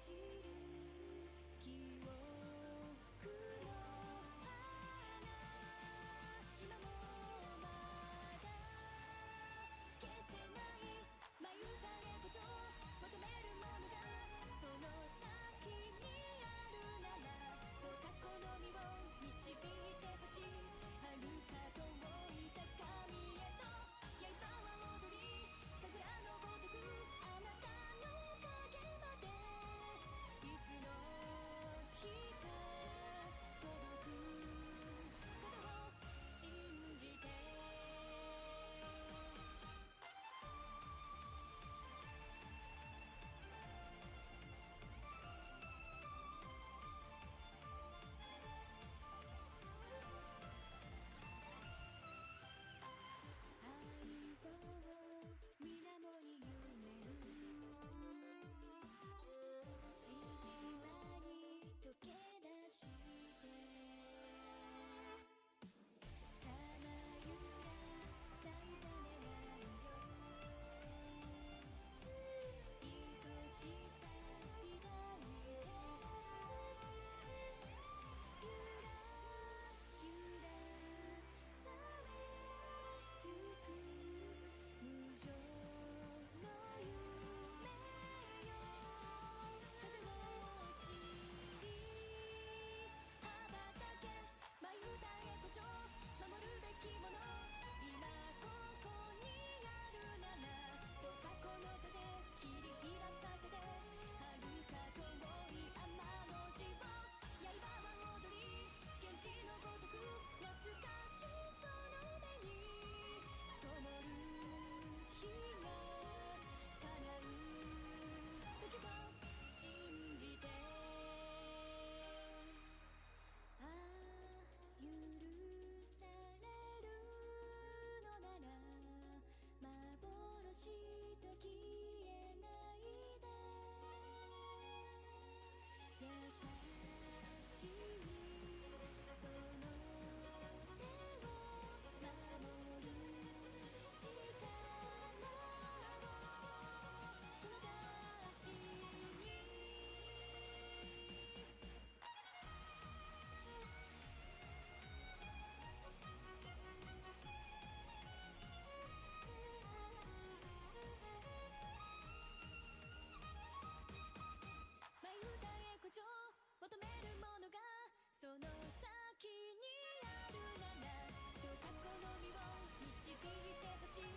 走る記憶の花、今もまだ消せない眉たえこちょ求めるものがその先にあるならどうかこの身を導いてほしい。遥か遠い高みへと刃は踊り神楽のごとくあなたの影までいつの日か届くことを信じて。愛憎水面に夢るしじまに溶け出して花ゆら咲いたねないよ愛しさ抱いてゆらゆらされゆく無常の夢よ。風を知り羽ばたけ眉たえこちょ守るべきもの今ここにあるならどうかこの手で切り開かせて。遥か遠い天の地を刃は踊り現地のごとく懐かしいその目に灯る日が叶う時を信じて。ああ許されるのなら幻と消えないで優しいその手を守る力を友達に。眉たえこちょ求めるものがその先にあるならどうかこの身を導いてほしい。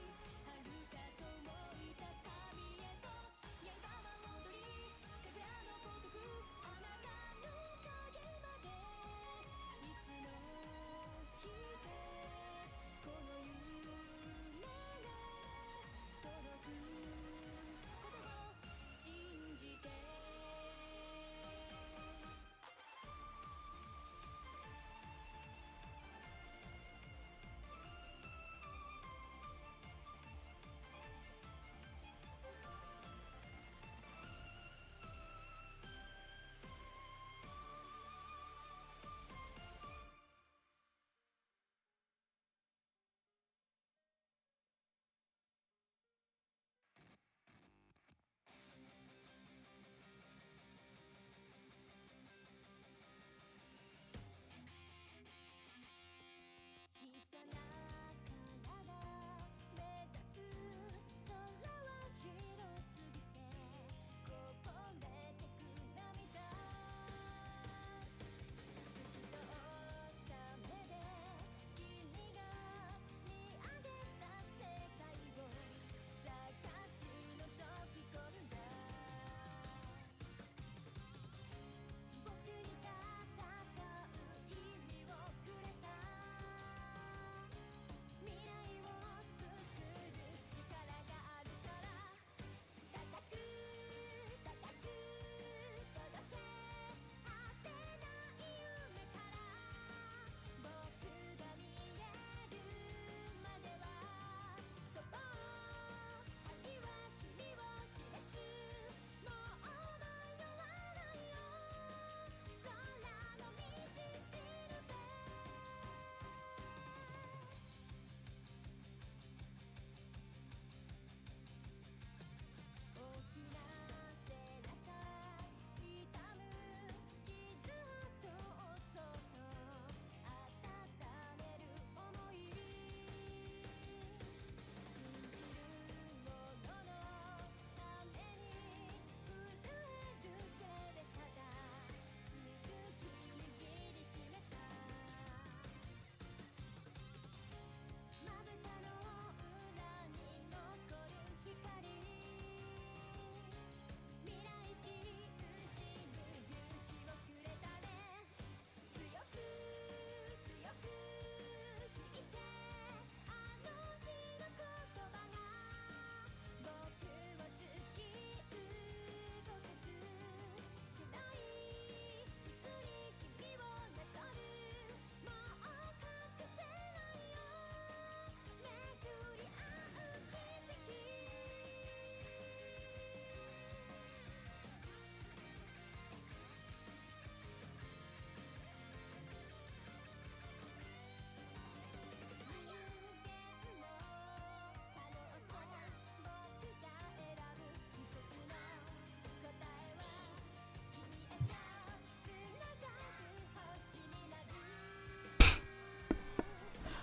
遥か遠い高みへと刃は踊り神楽のごとくあなたの影までいつの日かこの夢が届くことを信じて。小さな体目指す空は広すぎてこぼれてく涙透き通った目で君が見上げた世界を探し覗き込んだ。僕に戦う意味をくれた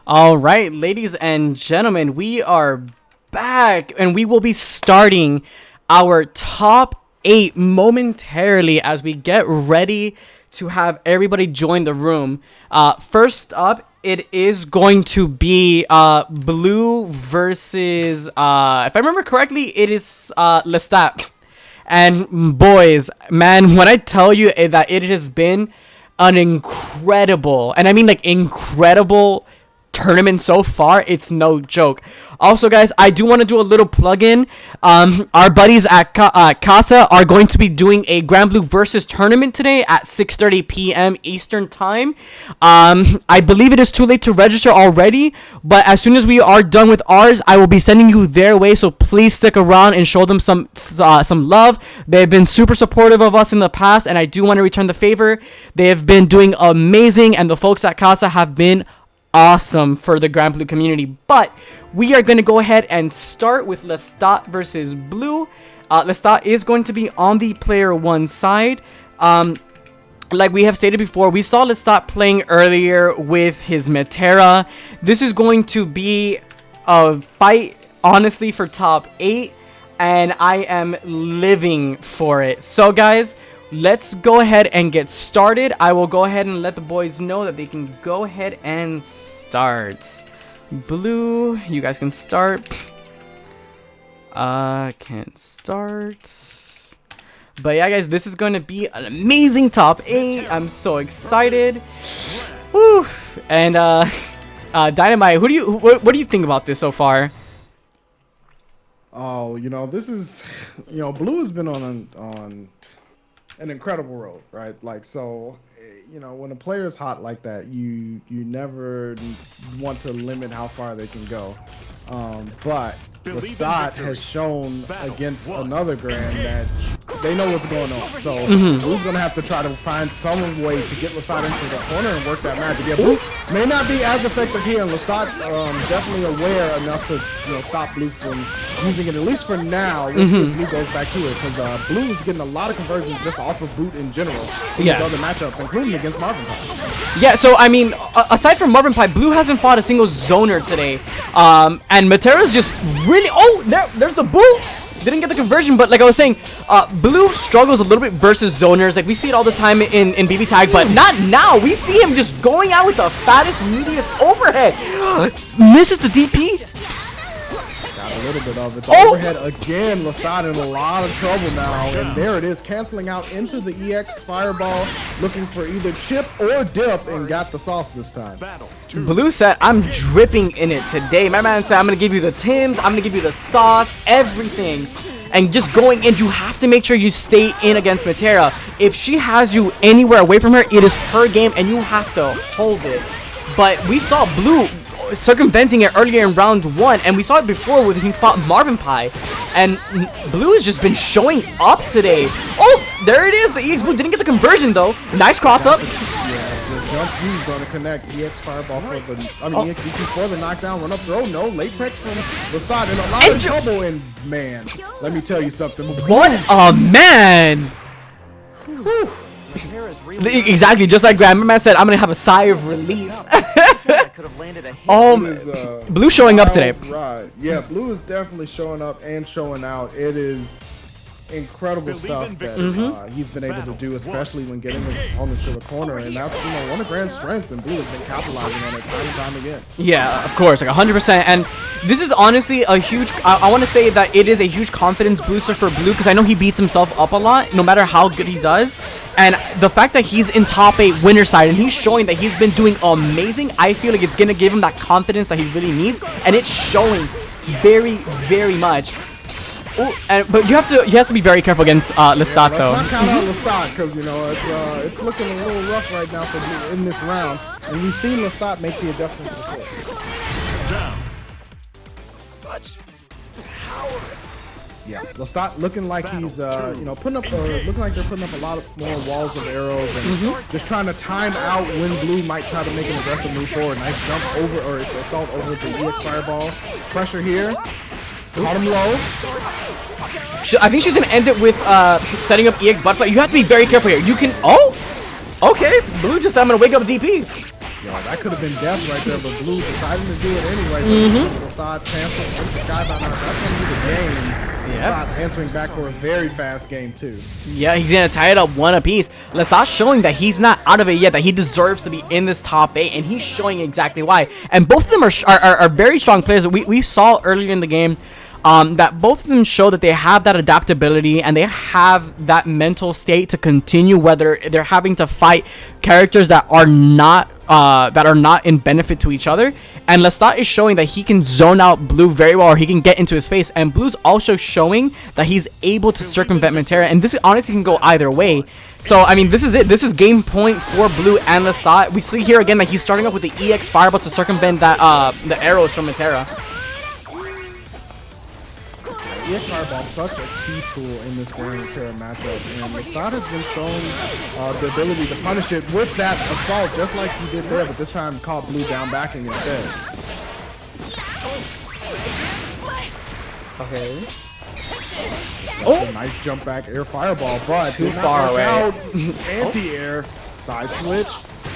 All right, ladies and gentlemen, we are back and we will be starting our top 8 momentarily as we get ready to have everybody join the room. First up, it is going to be Blue versus, if I remember correctly, it is Lestat. And boys, man, when I tell you that it has been an incredible, and I mean like incredible tournament so far, it's no joke. Also, guys, I do want to do a little plug-in. Our buddies at Casa are going to be doing a Grand Blue versus tournament today at 6:30 p.m. Eastern time. I believe it is too late to register already, but as soon as we are done with ours, I will be sending you their way, so please stick around and show them some love. They've been super supportive of us in the past, and I do want to return the favor. They have been doing amazing, and the folks at Casa have been awesome for the Grand Blue community. But we are going to go ahead and start with Lestat versus Blue. Lestat is going to be on the player 1 side. Like we have stated before, we saw Lestat playing earlier with his Metera. This is going to be a fight, honestly, for top 8, and I am living for it. So guys, let's go ahead and get started. I will go ahead and let the boys know that they can go ahead and start. Blue, you guys can start. Can't start. But yeah, guys, this is going to be an amazing top 8. I'm so excited. Woo! And Dynamite, what do you think about this so far? Oh, this is, Blue has been on an incredible road, right? Like, so, when a player is hot like that, you never want to limit how far they can go. But Lestat has shown against another Grand that they know what's going on. So Blue's gonna have to try to find some way to get Lestat into the corner and work that magic. Yeah, Blue may not be as effective here, and Lestat definitely aware enough to stop Blue from using it, at least for now. We'll see if Blue goes back to it, because Blue is getting a lot of conversions just off of boot in general in these other matchups, including against Marvin Pie. Yeah, so I mean, aside from Marvin Pie, Blue hasn't fought a single zoner today, and Metera's just really there's the boot. Didn't get the conversion, but like I was saying, Blue struggles a little bit versus zoners. Like we see it all the time in BB Tag, but not now. We see him just going out with the fattest, meatiest overhead. Misses the DP. Got a little bit of it. The overhead again. Lestat in a lot of trouble now, and there it is, canceling out into the EX Fireball, looking for either chip or dip, and got the sauce this time. Blue said, I'm dripping in it today. My man said, I'm going to give you the Tims, I'm going to give you the sauce, everything. And just going in, you have to make sure you stay in against Metera. If she has you anywhere away from her, it is her game, and you have to hold it. But we saw Blue circumventing it earlier in round 1, and we saw it before when he fought Marvin Pie. And Blue has just been showing up today. Oh, there it is. The EX Blue didn't get the conversion, though. Nice cross-up. Jump U's going to connect. EX Fireball for the, EX DP for the knockdown. Run up throw. No, latex from Lestat in a lot of trouble. And man, let me tell you something. What a man! Whew. Exactly, just like Grandma said, I'm going to have a sigh of relief. Blue showing up today. Right. Yeah, Blue is definitely showing up and showing out. It is incredible stuff that he's been able to do, especially when getting his opponents to the corner, and that's one of Grand's strengths, and Blue has been capitalizing on it time and time again. Yeah, of course, like 100%. And this is honestly a huge, I want to say that it is a huge confidence booster for Blue, because I know he beats himself up a lot, no matter how good he does. And the fact that he's in top 8 winner side and he's showing that he's been doing amazing, I feel like it's going to give him that confidence that he really needs, and it's showing very, very much. Ooh, but you have to be very careful against Lestat, though. Let's not count out Lestat, because it's looking a little rough right now for Blue in this round, and we've seen Lestat make the adjustments before. Such power. Yeah, Lestat looking like he's putting up looking like they're putting up a lot more walls of arrows and just trying to time out when Blue might try to make an aggressive move forward. Nice jump over, or assault over the EX Fireball. Pressure here. Caught him low. I think she's gonna end it with setting up EX Butterfly. You have to be very careful here. You can okay. Blue just said, I'm gonna wake up DP. Yo, that could have been death right there, but Blue decided to do it anyway. Lestat cancels with the Skybound. That's going to be the game. Lestat answering back for a very fast game, too. Yeah, he's going to tie it up one apiece. Lestat showing that he's not out of it yet, that he deserves to be in this top 8, and he's showing exactly why. And both of them are very strong players. We saw earlier in the game that both of them show that they have that adaptability and they have that mental state to continue, whether they're having to fight characters that are not in benefit to each other. And Lestat is showing that he can zone out Blue very well, or he can get into his face. And Blue's also showing that he's able to circumvent Metera, and this honestly can go either way. So I mean, this is it. This is game point for Blue and Lestat. We see here again that he's starting off with the EX Fireball to circumvent that the arrows from Metera. EX Fireball is such a key tool in this Grand Terra matchup, and Lestat has been shown the ability to punish it with that assault, just like he did there, but this time caught Blue down backing instead. Okay. That's a nice jump back air fireball, but too far away. Anti-air, side switch.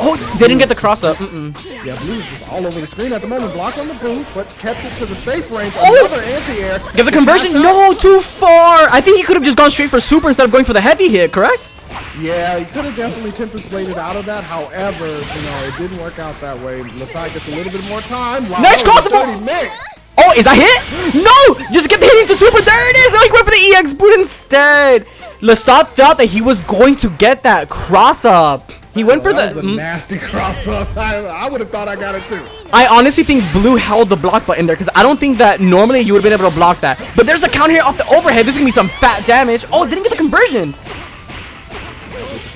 Oh, didn't get the cross up. Yeah, Blue's just all over the screen at the moment, blocked on the boot, but kept it to the safe range. Another anti-air. Get the conversion. No, too far. I think he could have just gone straight for super instead of going for the heavy hit, correct? Yeah, he could have definitely Tempest Bladed out of that. However, you know, it didn't work out that way. Lestat gets a little bit more time. Wow, nice crossable. Mix. Oh, is that hit? No! Just get the hit into super. There it is. I went for the EX boot instead. Lestat thought that he was going to get that cross up. He went for that was a nasty cross up. I would have thought I got it too. I honestly think Blue held the block button there, because I don't think that normally you would have been able to block that. But there's a counter here off the overhead. This is going to be some fat damage. Oh, didn't get the conversion.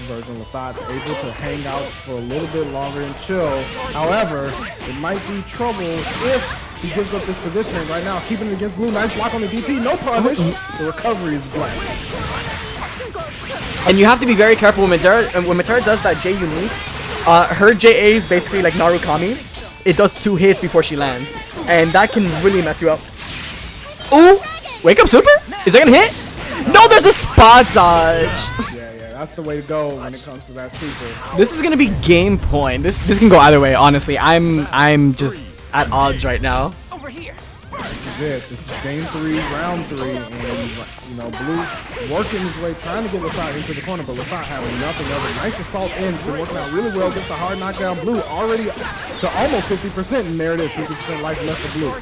Lestat able to hang out for a little bit longer and chill. However, it might be trouble if he gives up this positioning right now. Keeping it against Blue. Nice block on the DP. No punish. The recovery is blessed. And you have to be very careful when Metera does that J unique. Her JA is basically like Narukami. It does 2 hits before she lands, and that can really mess you up. Ooh, wake up super? Is that gonna hit? No, there's a spot dodge. Yeah, that's the way to go when it comes to that super. This is gonna be game point. This can go either way. Honestly, I'm just at odds right now. Over here. This is it. This is game 3, round 3, and you know, Blue working his way, trying to get Lestat into the corner, but Lestat having nothing of it. Nice assault in. It's been working out really well. Gets the hard knockdown. Blue already to almost 50%, and there it is. 50% life left for Blue.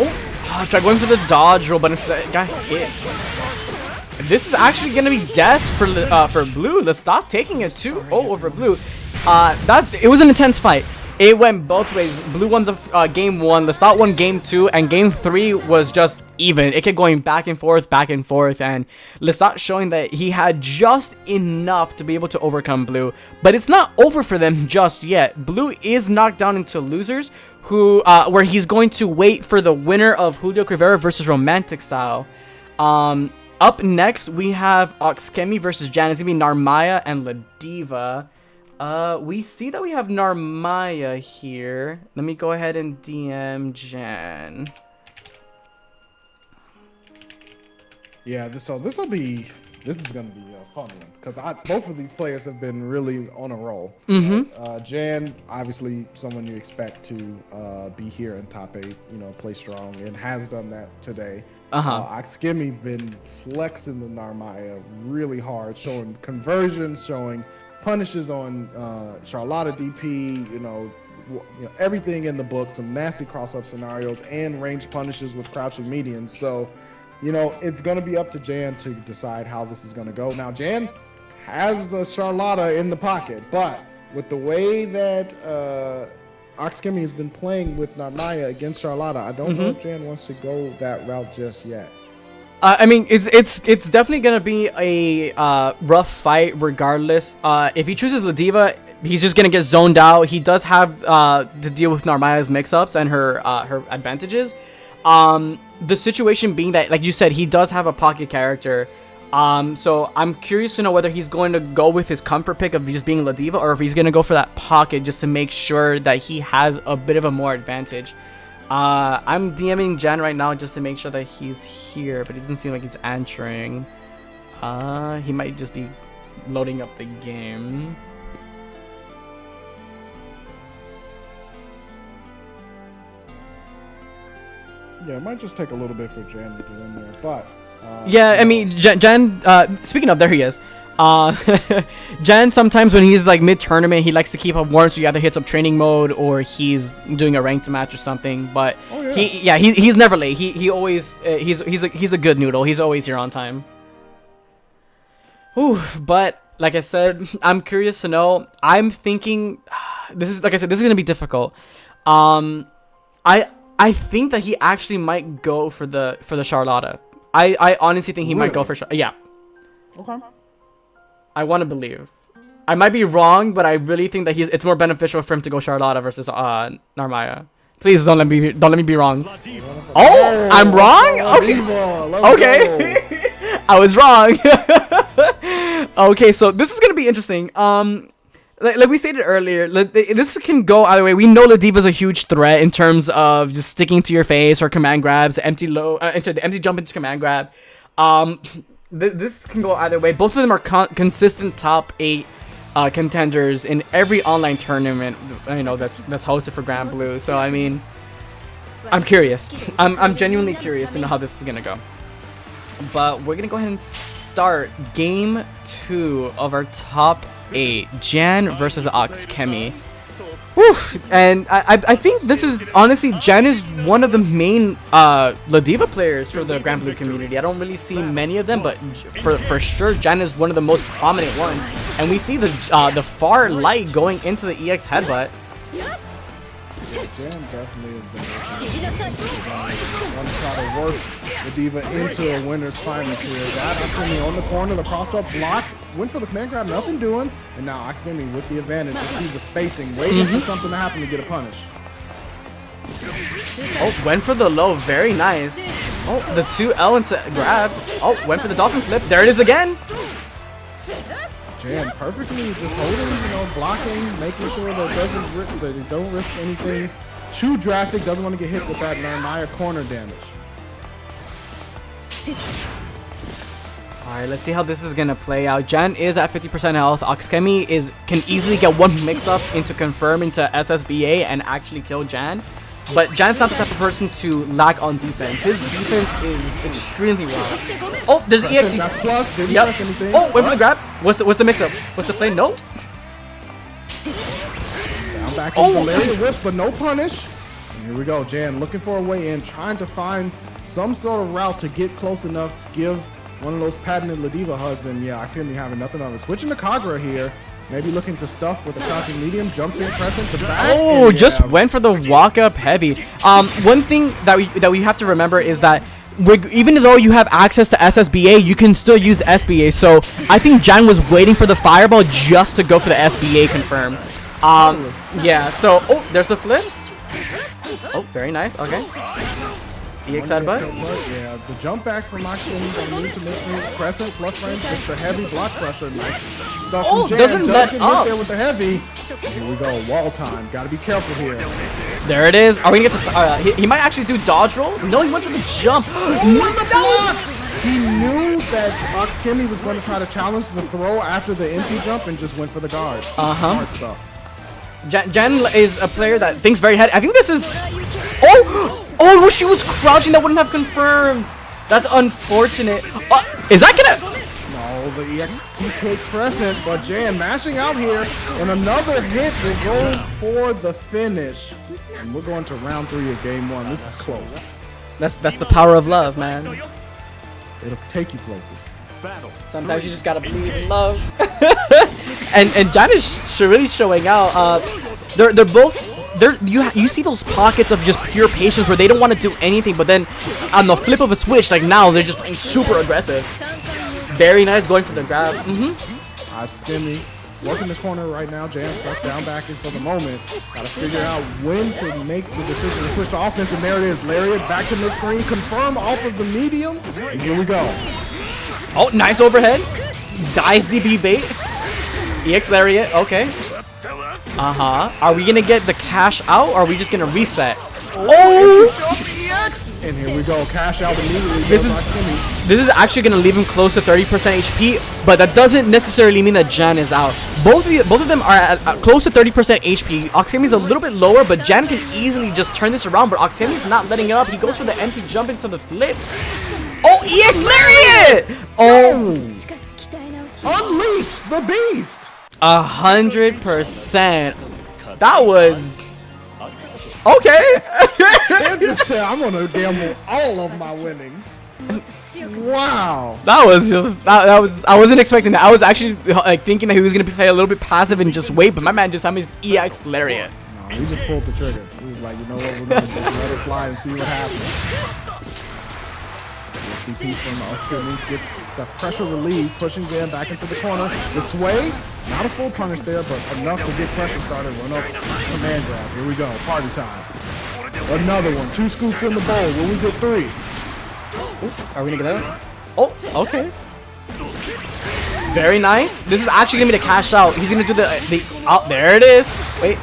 Oh, tried going for the dodge roll, but if that guy hit. This is actually gonna be death for Blue. Lestat taking it 2-0 over Blue. It was an intense fight. It went both ways. Blue won the game 1, Lestat won game 2, and game 3 was just even. It kept going back and forth, and Lestat showing that he had just enough to be able to overcome Blue. But it's not over for them just yet. Blue is knocked down into losers, where he's going to wait for the winner of Julio Rivera versus Romantic Style. Up next, we have Oxkemi versus Jan. It's going to be Narmaya and Ladiva. We see that we have Narmaya here. Let me go ahead and DM Jan. Yeah, this is gonna be a fun one, because both of these players have been really on a roll. Jan, obviously someone you expect to be here in top 8, you know, play strong, and has done that today. Oxkemi been flexing the Narmaya really hard, showing conversions, showing punishes on Charlotta DP, you know, everything in the book, some nasty cross-up scenarios, and range punishes with crouching mediums. So, you know, it's going to be up to Jan to decide how this is going to go. Now, Jan has a Charlotta in the pocket, but with the way that Oxkemi has been playing with Narmaya against Charlotta, I don't know if Jan wants to go that route just yet. I mean, it's definitely gonna be a rough fight regardless. If he chooses Ladiva, he's just gonna get zoned out. He does have to deal with Narmaya's mix-ups and her advantages. The situation being that, like you said, he does have a pocket character. So I'm curious to know whether he's going to go with his comfort pick of just being Ladiva, or if he's gonna go for that pocket just to make sure that he has a bit of a more advantage. I'm DMing Jan right now just to make sure that he's here, but it doesn't seem like he's answering. He might just be loading up the game. Yeah, it might just take a little bit for Jan to get in there, but yeah, I mean, Jan. Speaking of, there he is. Jan, sometimes when he's like mid-tournament, he likes to keep up warm, so he either hits up training mode or he's doing a ranked match or something. But he's never late. He always he's a good noodle. He's always here on time. Ooh, but like I said, I'm curious to know. I'm thinking this is gonna be difficult. I think that he actually might go for the Charlotta. I honestly think he might go for yeah. Okay. I want to believe. I might be wrong, but I really think that it's more beneficial for him to go Charlotta versus Narmaya. Please don't let me be wrong. Oh, I'm wrong? Okay. I was wrong. Okay, so this is gonna be interesting. Like we stated earlier, this can go either way. We know Ladiva's a huge threat in terms of just sticking to your face or command grabs, the empty jump into command grab. This can go either way. Both of them are consistent top 8 contenders in every online tournament, that's hosted for Grand Blue. So I mean, I'm curious. I'm genuinely curious to know how this is gonna go. But we're gonna go ahead and start game 2 of our top 8, Jan versus Oxkemi. Whew. And I think this is honestly, Jan is one of the main Ladiva players for the Grand Blue community. I don't really see many of them, but for sure Jan is one of the most prominent ones. And we see the far light going into the EX headbutt. Jan definitely has been want to try to work Ladiva into a winner's finals here. That Oxkemi on the corner, the cross up blocked, went for the command grab, nothing doing, and now Oxkemi with the advantage. You see the spacing, waiting for something to happen to get a punish. Oh, went for the low, very nice. Oh, the 2L into grab. Oh, went for the dolphin flip. There it is again. Jan perfectly just holding, blocking, making sure that they don't risk anything too drastic. Doesn't want to get hit with that Narmaya corner damage. Alright, let's see how this is gonna play out. Jan is at 50% health. Oxkemi can easily get one mix-up into confirm into SSBA and actually kill Jan. But Jan's not the type of person to lack on defense. His defense is extremely well. Oh, there's EX. That's plus. Didn't press anything. Oh, wait for the grab. What's the mix-up? What's the play? No. Down back into the Larry Wisp, but no punish. And here we go. Jan looking for a way in, trying to find some sort of route to get close enough to give one of those patented Ladiva hugs. And yeah, Oxkemi having nothing of it. Switching to Kagura here. Maybe looking to stuff with a crouching medium, jumps in, pressing the back. Oh, just went for the walk up heavy. One thing that we have to remember is that even though you have access to SSBA, you can still use SBA. So I think Jan was waiting for the fireball just to go for the SBA confirm. Yeah. So there's the flip. Oh, very nice. Okay. EX headbutt. Yeah, the jump back from Oxkemi on move to mid-range, crescent plus range, just the heavy block pressure. Nice stuff from Jan. Doesn't let get up. Hit there with the heavy. Here we go, wall time. Got to be careful here. There it is. Are we gonna get this? He might actually do dodge roll. No, he went for the jump. With the block! He knew that Oxkemi was going to try to challenge the throw after the empty jump and just went for the guard. Smart stuff. Jan is a player that thinks very heavy. I think this is. Oh, she was crouching. That wouldn't have confirmed. That's unfortunate. Is that gonna? No, the EXTK crescent, but Jan mashing out here, and another hit will go for the finish. And we're going to round 3 of game 1. This is close. That's the power of love, man. It'll take you places. Sometimes you just gotta believe in love. and Jan is really showing out. They're both. You see those pockets of just pure patience where they don't want to do anything, but then on the flip of a switch, like now they're just playing super aggressive. Very nice going for the grab. Oxkemi working the corner right now. Jan stuck down back in for the moment. Got to figure out when to make the decision to switch to offense, and there it is. Lariat back to mid-screen, confirm off of the medium, and here we go. Oh, nice overhead. Dies DB bait. EX Lariat, okay. Are we gonna get the cash out, or are we just gonna reset? Oh! EX, and here we go. Cash out immediately. This is actually gonna leave him close to 30% HP, but that doesn't necessarily mean that Jan is out. Both of them are at close to 30% HP. Oxami's a little bit lower, but Jan can easily just turn this around. But Oxami's not letting it up. He goes for the empty jump into the flip. Oh, EX Lariat! Oh, Unleash the beast. 100%. That was okay. Jan just said, I'm gonna gamble all of my winnings. Wow. That was just that was I wasn't expecting that. I was actually like thinking that he was gonna play a little bit passive and just wait, but my man just had his EX Lariat. No, he just pulled the trigger. He was like, you know what, we're gonna just let it fly and see what happens. SDP from Oxami gets the pressure relieved, pushing Jan back into the corner. The sway, not a full punish there, but enough to get pressure started. Run up, command grab. Here we go, party time. Another one, 2 scoops in the bowl. Will we get 3? Ooh, are we gonna get that? Oh, okay. Very nice. This is actually gonna be the cash out. He's gonna do the oh, there it is. Wait,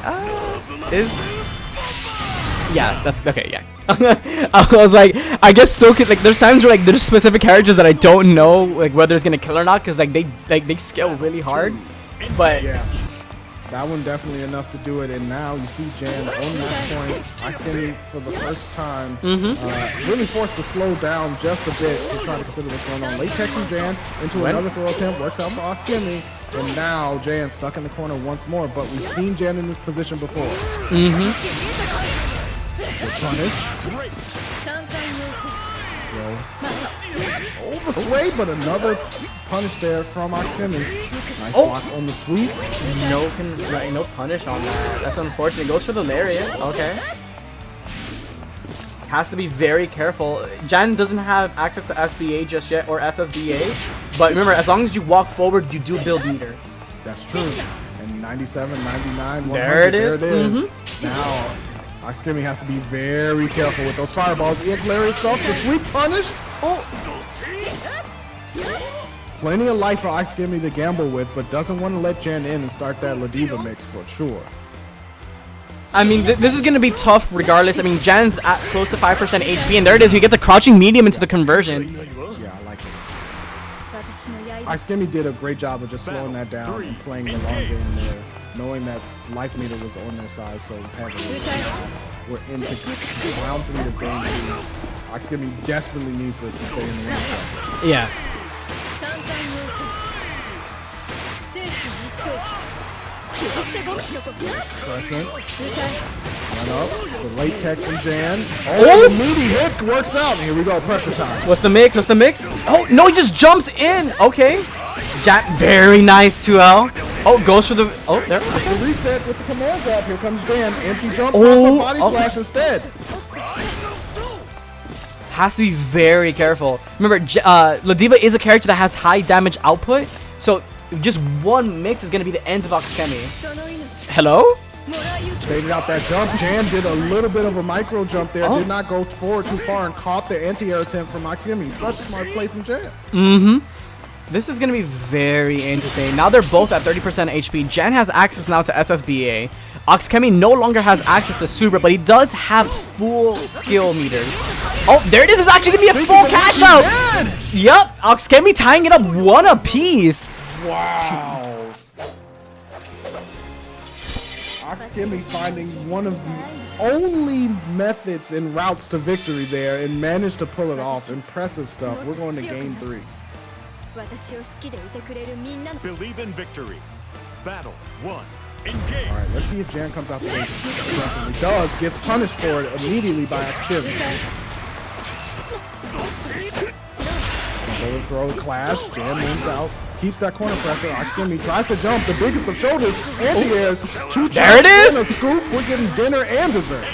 yeah, that's okay. Yeah. I was like, I guess so. Like, there's times where like there's specific characters that I don't know like whether it's gonna kill or not, because like they scale really hard. But yeah, that one definitely enough to do it. And now you see Jan on that point. Oxami for the first time really forced to slow down just a bit to try to consider what's going on. Late tech from Jan into another throw attempt, works out for Oxami. And now Jan stuck in the corner once more. But we've seen Jan in this position before. Good punish. Oh, the sway, but another punish there from Oxami. Nice block on the sweep. No punish on that. That's unfortunate. Goes for the lariat. Okay. Has to be very careful. Jan doesn't have access to SBA just yet, or SSBA. But remember, as long as you walk forward, you do build meter. That's true. And 97, 99, 100. There it is. There it is. Now, Oxami has to be very careful with those fireballs. EX Lariat stuff. The sweep punished. Oh. Plenty of life for Oxami to gamble with, but doesn't want to let Jan in and start that Ladiva mix for sure. I mean, this is going to be tough regardless. I mean, Jan's at close to 5% HP, and there it is. We get the crouching medium into the conversion. Yeah, I like it. Oxami did a great job of just slowing that down and playing the long game there, knowing that life meter was on their side so heavily. We're into round 3 of game 2. Oxami desperately needs this to stay in the winning. Yeah. Crescent. Run up. The late tech from Jan. Oh, the meaty hit works out. Here we go. Pressure time. What's the mix? What's the mix? Oh, no, he just jumps in. Okay. Jan, very nice 2L. Oh, goes for the... Oh, there. It's the reset with the command grab. Here comes Jan. Empty jump. Oh, body splash instead. Has to be very careful. Remember, Ladiva is a character that has high damage output. So, just one mix is going to be the end of Oxami. Hello? Baited out that jump. Jan did a little bit of a micro jump there. Did not go forward too far and caught the anti-air attempt from Oxami. Such smart play from Jan. This is going to be very interesting. Now they're both at 30% HP. Jan has access now to SSBA. Oxami no longer has access to Super, but he does have full skill meters. Oh, there it is. It's actually going to be a full cash out. Yep. Oxami tying it up 1 apiece. Wow. Oxami finding one of the only methods and routes to victory there and managed to pull it off. Impressive stuff. We're going to game 3. Believe in victory. Battle 1. Engage. All right, let's see if Jan comes out the base. He does, gets punished for it immediately by Oxami. Throw clash. Jan wins out. Keeps that corner pressure. Oxami tries to jump. The biggest of shoulders. Anti-airs. 2 there it is. And a scoop. We're getting dinner and dessert.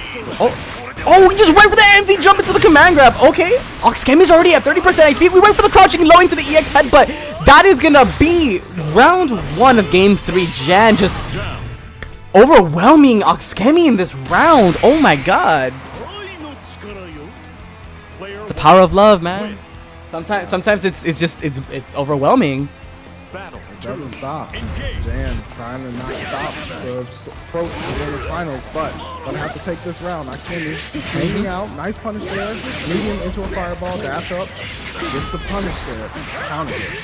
Oh, we just went for the empty jump into the command grab. Okay. Oxami's already at 30% HP. We went for the crouching low into the EX head, but that is going to be round 1 of game 3. Jan just overwhelming Oxami in this round. Oh my god. It's the power of love, man. Sometimes it's overwhelming. Battle It doesn't stop. Engage. Jan trying to not stop the approach to the winners finals, but gonna have to take this round. Akemi hanging out. Nice punish there. Medium into a fireball. Dash up. Gets the punish there. Counter it.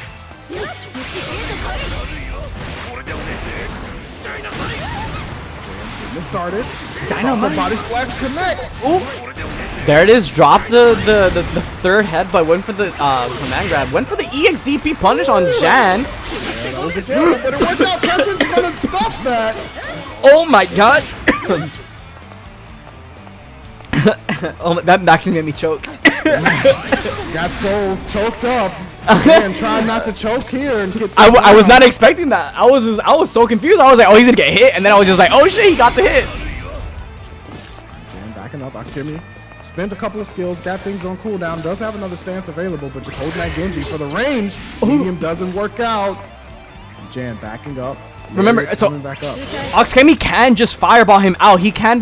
Getting it started. Dynamite. Body splash connects. Ooh. There it is. Drop the third headbutt. Went for the command grab. Went for the EXDP punish on Jan. Yeah, that was a gamble, but it worked out. Crescent's gonna stuff that. Oh my god. Oh, that actually made me choke. Got so choked up. Man, trying not to choke here and get. I was not expecting that. I was so confused. I was like, oh, he's gonna get hit, and then I was just like, oh shit, he got the hit. Jan backing up. Akemi spent a couple of skills. Got things on cooldown. Does have another stance available, but just holding that Genji for the range. Medium doesn't work out. Jan backing up. Remember, so coming back up. Oxkemi can just fireball him out. He can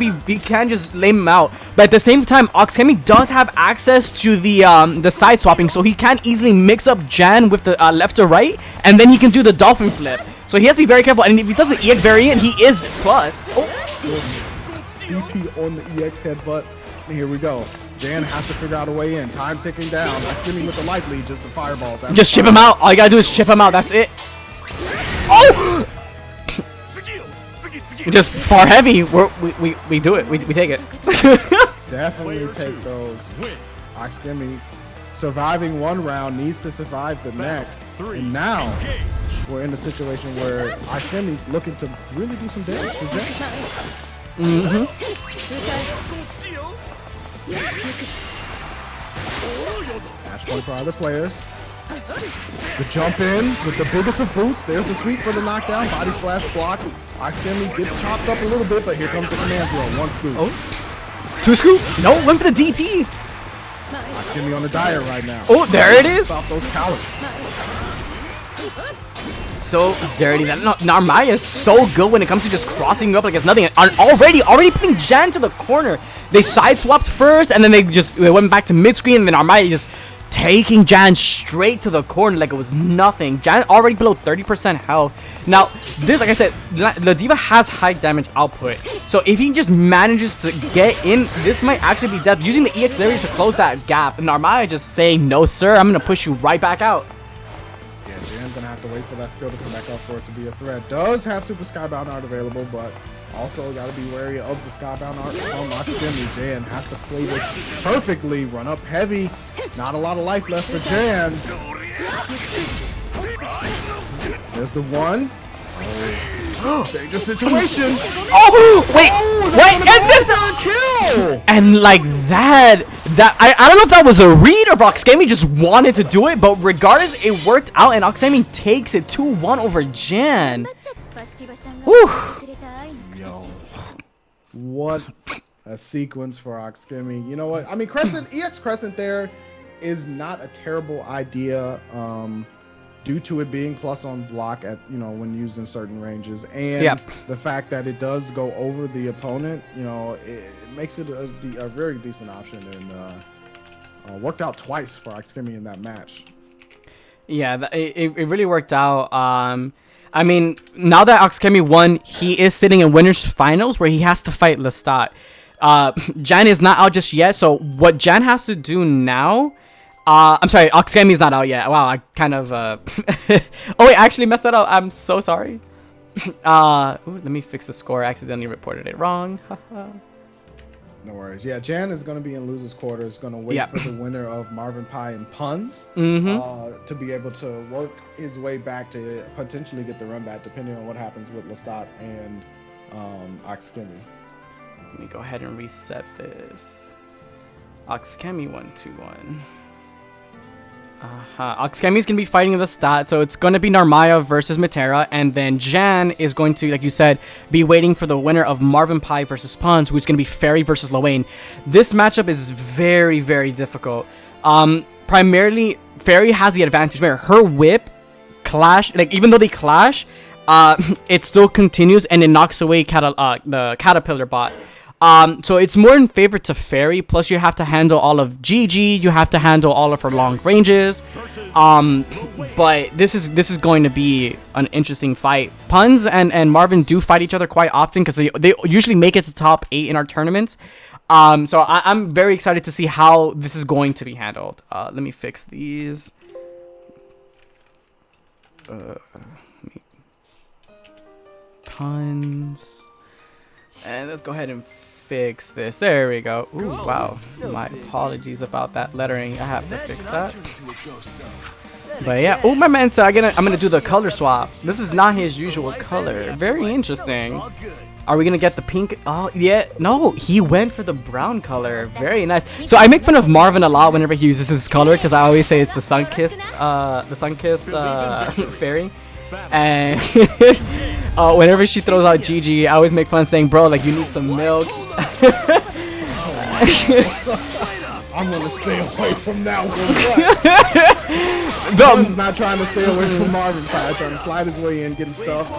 just lame him out. But at the same time, Oxkemi does have access to the side swapping, so he can easily mix up Jan with the left to right, and then he can do the dolphin flip. So he has to be very careful. And if he does the EX variant, he is plus. Oh. DP on the EX headbutt. And here we go. Jan has to figure out a way in. Time ticking down. Oxkemi with the life lead, just the fireballs. Just chip him out. All you gotta do is chip him out. That's it. Oh! Just far heavy. We do it. We take it. Definitely take those. Oxkemi surviving one round needs to survive the next. And now we're in a situation where Oxkemi's looking to really do some damage to Jan. Match point for other players. The jump in with the biggest of boots. There's the sweep for the knockdown. Body splash block. Oxkemi gets chopped up a little bit, but here comes the command throw. One scoop. Oh. Two scoop. No, went for the DP. Oxkemi on the diet right now. Oh, there it is. Stop those calories. So dirty. That Narmaya is so good when it comes to just crossing you up like it's nothing. Already putting Jan to the corner. They side swapped first, and then they went back to mid screen, and then Narmaya just taking Jan straight to the corner like it was nothing. Jan already below 30% health. Now, this, like I said, the D.Va has high damage output. So if he just manages to get in, this might actually be death. Using the EX Larry to close that gap. And Narmaya just saying, no sir, I'm going to push you right back out. Yeah, Jan's going to have to wait for that skill to come back up for it to be a threat. Does have Super Skybound Art available, but also got to be wary of the Skybound Art on Oxkemi. Jan has to play this perfectly. Run up heavy. Not a lot of life left for Jan. There's the one. Oh, dangerous situation. Oh, wait, wait, and kill. And like that I don't know if that was a read or if Oxkemi just wanted to do it, but regardless, it worked out, and Oxkemi takes it 2-1 over Jan. Whew. Yo, what a sequence for Oxkemi. You know what? I mean, Crescent, EX Crescent there is not a terrible idea. Due to it being plus on block at, you know, when used in certain ranges, and the fact that it does go over the opponent, you know, it makes it a very decent option, and worked out twice for Oxkemi in that match. Yeah, it really worked out. I mean, now that Oxkemi won, he is sitting in winners finals where he has to fight Lestat. Jan is not out just yet, so what Jan has to do now. I'm sorry, Oxkemi's not out yet. Wow, I kind of oh wait, I actually messed that up. I'm so sorry. Ooh, let me fix the score. I accidentally reported it wrong. No worries. Yeah, Jan is going to be in losers quarters. Going to wait for the winner of Marvin Pie and Puns to be able to work his way back to potentially get the run back, depending on what happens with Lestat and Oxkemi. Let me go ahead and reset this. Oxkemi 1-2-1. Oxkemi's gonna be fighting the stat, so it's gonna be Narmaya versus Matera, and then Jan is going to, like you said, be waiting for the winner of Marvin Pie versus Pons, who's gonna be Fairy versus Lowain. This matchup is very, very difficult. Primarily, Fairy has the advantage where her whip clash, like even though they clash, it still continues and it knocks away the Caterpillar bot. So it's more in favor to Fairy. Plus, you have to handle all of Gigi. You have to handle all of her long ranges. But this is going to be an interesting fight. Puns and Marvin do fight each other quite often because they usually make it to top 8 in our tournaments. So I'm very excited to see how this is going to be handled. Let me fix these. Puns. And let's go ahead and fix this. There we go. Ooh, wow. My apologies about that lettering. I have to fix that. But yeah. Oh, my man said I'm gonna do the color swap. This is not his usual color. Very interesting. Are we gonna get the pink? Oh yeah, no, he went for the brown color. Very nice. So I make fun of Marvin a lot whenever he uses this color because I always say it's the sun-kissed fairy. And whenever she throws out Gigi, I always make fun saying, bro, like you need some milk. I'm gonna stay away from that one. One's not trying to stay away from Marvin Pie, trying to slide his way in, getting stuff.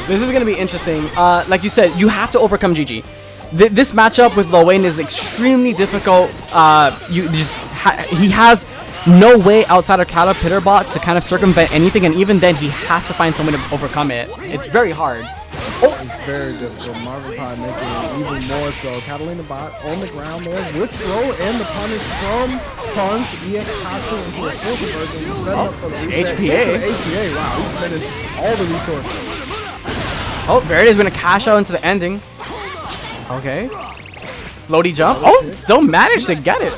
This is gonna be interesting. Like you said, you have to overcome Gigi. This matchup with Lil Wayne is extremely difficult. He has no way outside of Caterpillar Bot to kind of circumvent anything, and even then he has to find someone to overcome it. It's very hard. It's very difficult. Marvin Pie making it even more so. Catalina Bot on the ground there with throw and the punish from Punch. EX Hatsu into a full conversion. He's setting up for the reset. HPA. HPA. Wow, he's spending all the resources. Oh, there it is. We're going to cash out into the ending. Okay. Floaty jump. Oh, still managed to get it.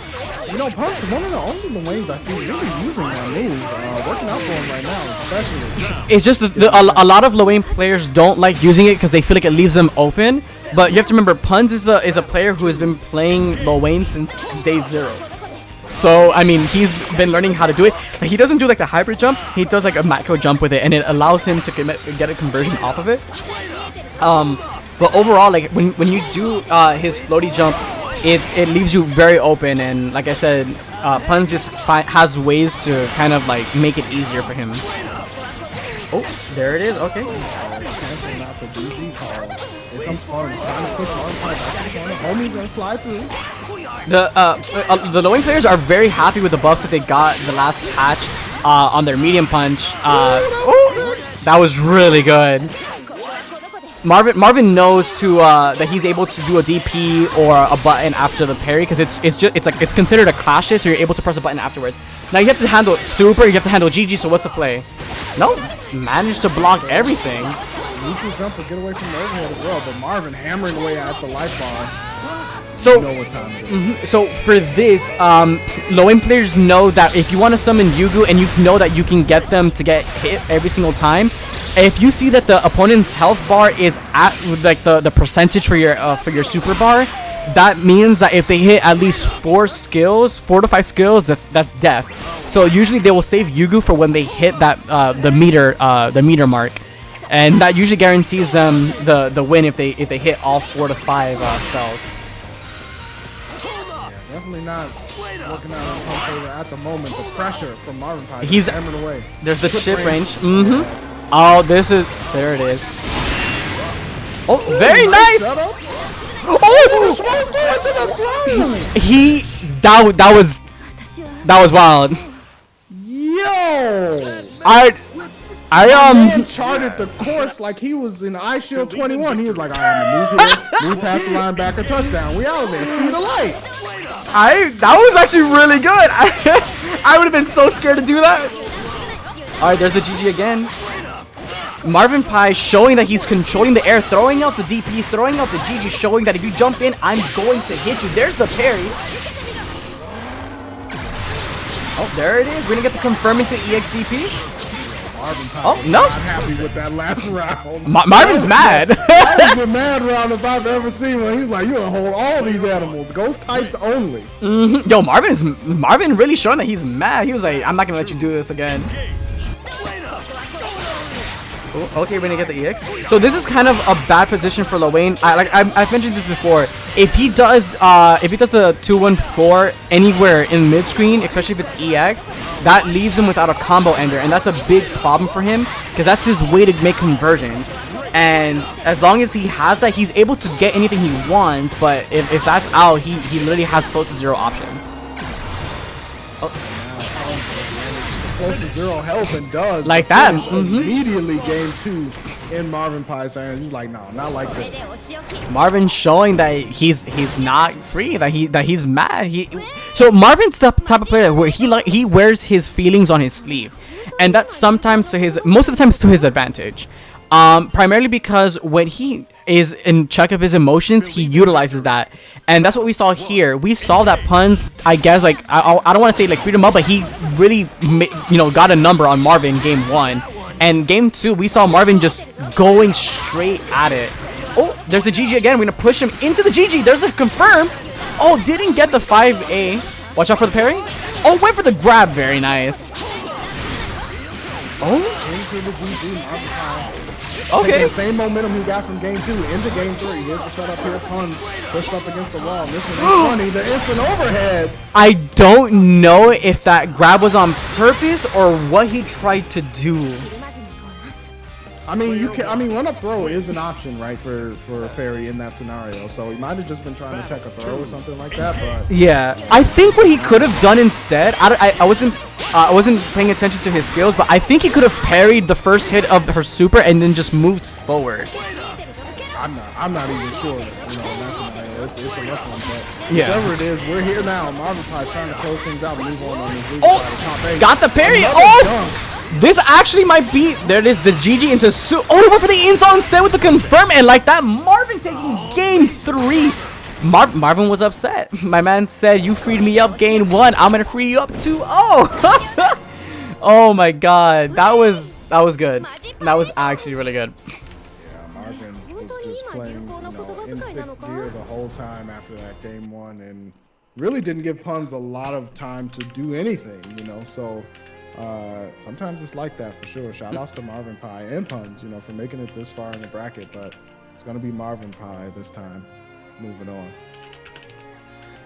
You know, Punk's one of the only ways I see really using that move. Working out for him right now, especially. It's just a lot of Lil Wayne players don't like using it because they feel like it leaves them open. But you have to remember, Puns is a player who has been playing Lil Wayne since day 0. So, I mean, he's been learning how to do it. He doesn't do like the hybrid jump. He does like a macro jump with it, and it allows him to get a conversion off of it. But overall, like when you do his floaty jump, it leaves you very open, and like I said, Puns just has ways to kind of like make it easier for him. Oh, there it is. Okay. Homie's gonna slide through. The Lil Wayne players are very happy with the buffs that they got the last patch on their medium punch. That was really good. Marvin knows that he's able to do a DP or a button after the parry because it's considered a clash hit, so you're able to press a button afterwards. Now you have to handle super, you have to handle GG. So what's the play? Nope, managed to block everything. Neutral jump will get away from the overhead as well, but Marvin hammering away at the life bar. So, you know what time it is. So for this, Lil Wayne players know that if you want to summon Yugu and you know that you can get them to get hit every single time, if you see that the opponent's health bar is at like the percentage for your super bar, that means that if they hit at least 4 to 5 skills, that's death. So usually they will save Yugu for when they hit that the meter mark, and that usually guarantees them the win if they hit all 4 to 5 spells. Definitely not working out in Punk's favor at the moment. The pressure from Marvin Pie. He's hammering away. There's the chip range. Oh, there it is. Oh, very nice. Setup. Oh, that was wild. Yo, man charted the course like he was in Ice Shield 21. He was like, all right, I'm gonna move here, move past the linebacker, touchdown. We out there, speed of light. That was actually really good. I would have been so scared to do that. All right, there's the GG again. Marvin Pie showing that he's controlling the air, throwing out the DPs, throwing out the GG, showing that if you jump in, I'm going to hit you. There's the parry. Oh, there it is. We're gonna get the confirm into EXDP. Marvin Pie oh, no. Not happy with that last round. Marvin's mad. That was a mad round if I've ever seen one. He's like, you gonna hold all these animals, ghost types only. Yo, Marvin really showing that he's mad. He was like, I'm not gonna let you do this again. Oh, okay, we're gonna get the EX. So this is kind of a bad position for Lil Wayne. I've mentioned this before. If he does the 2-1-4 anywhere in mid screen, especially if it's EX, that leaves him without a combo ender, and that's a big problem for him because that's his way to make conversions. And as long as he has that, he's able to get anything he wants. But if that's out, he literally has close to 0 options. Close to 0 health and does Like the that. finish immediately game 2 in Marvin Pie's hands. He's like, no, not like this. Marvin showing that he's not free, that he's mad. So Marvin's the type of player where he wears his feelings on his sleeve, and that's sometimes most of the times to his advantage. Primarily because when he is in check of his emotions, he utilizes that, and that's what we saw here. We saw that Puns, I guess, like I don't want to say like freed him up, but he really got a number on Marvin game 1, and game 2 we saw Marvin just going straight at it. Oh, there's the GG again. We're gonna push him into the GG. There's the confirm. Oh, didn't get the 5A. Watch out for the parry. Oh, went for the grab. Very nice. Oh, Into the GG, Marvin Pie. okay. Taking the same momentum he got from game 2 into game 3. Here's the setup here. Puns pushed up against the wall. This one is funny. The instant overhead. I don't know if that grab was on purpose or what he tried to do. I mean, run up throw is an option, right, for Fairy in that scenario. So he might have just been trying to tech a throw or something like that. But Yeah, I think what he could have done instead, I wasn't paying attention to his skills, but I think he could have parried the first hit of her super and then just moved forward. I'm not even sure. In that scenario, it's a rough one. But Yeah. whatever it is, we're here now. Marvin Pie trying to close things out, move on his losing Oh, side of top 8. got the parry. Another Oh, dunk. this actually might be. There it is, the GG into Oh, he went for the insult instead with the confirm, and like that, Marvin taking game 3. Marvin was upset. My man said, "You freed me up game 1. I'm gonna free you up 2-0." Oh my God, that was good. That was actually really good. Yeah, Marvin was just playing, in 6th gear the whole time after that game 1, and really didn't give Puns a lot of time to do anything, So sometimes it's like that for sure. Shout outs to Marvin Pie and Puns, for making it this far in the bracket, but it's gonna be Marvin Pie this time. Moving on.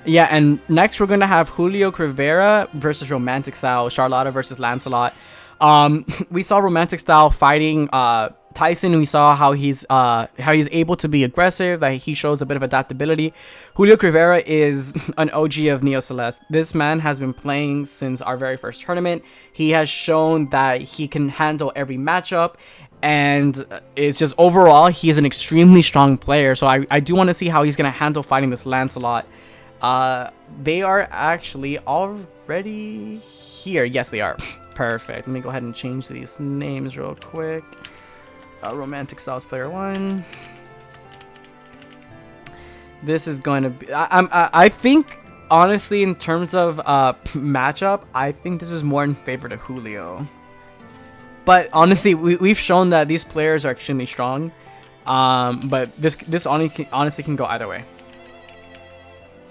Yeah, and next we're gonna have Julio Crivera versus Romantic Style, Charlotta versus Lancelot. We saw Romantic Style fighting Tyson, and we saw how he's able to be aggressive, that he shows a bit of adaptability. Julio Crivera is an OG of Neo Celeste. This man has been playing since our very first tournament. He has shown that he can handle every matchup, and it's just overall he's an extremely strong player. So I do want to see how he's gonna handle fighting this Lancelot. They are actually already here. Yes, they are. Perfect. Let me go ahead and change these names real quick. Romantic Styles player 1. This is going to be. I think honestly, in terms of matchup, I think this is more in favor to Julio. But honestly, we've shown that these players are extremely strong. But this honestly can go either way.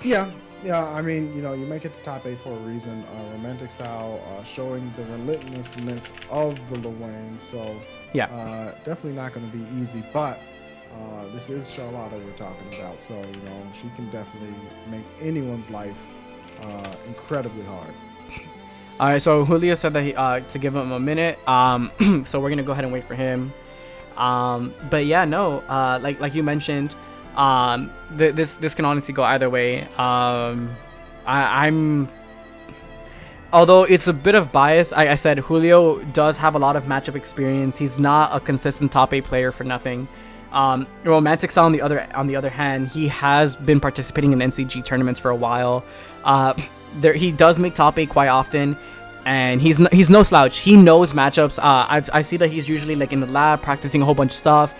Yeah. I mean, you make it to top 8 for a reason. Romantic Style showing the relentlessness of the Luane. So Yeah. definitely not going to be easy. But this is Charlotta we're talking about. So, she can definitely make anyone's life incredibly hard. All right, so Julio said that he to give him a minute. So we're gonna go ahead and wait for him. But yeah, no, like you mentioned, this can honestly go either way. I'm although it's a bit of bias. I said Julio does have a lot of matchup experience. He's not a consistent top 8 player for nothing. Romantic Style on the other hand, he has been participating in NCG tournaments for a while. He does make top 8 quite often, and he's no slouch. He knows matchups. I see that he's usually like in the lab practicing a whole bunch of stuff.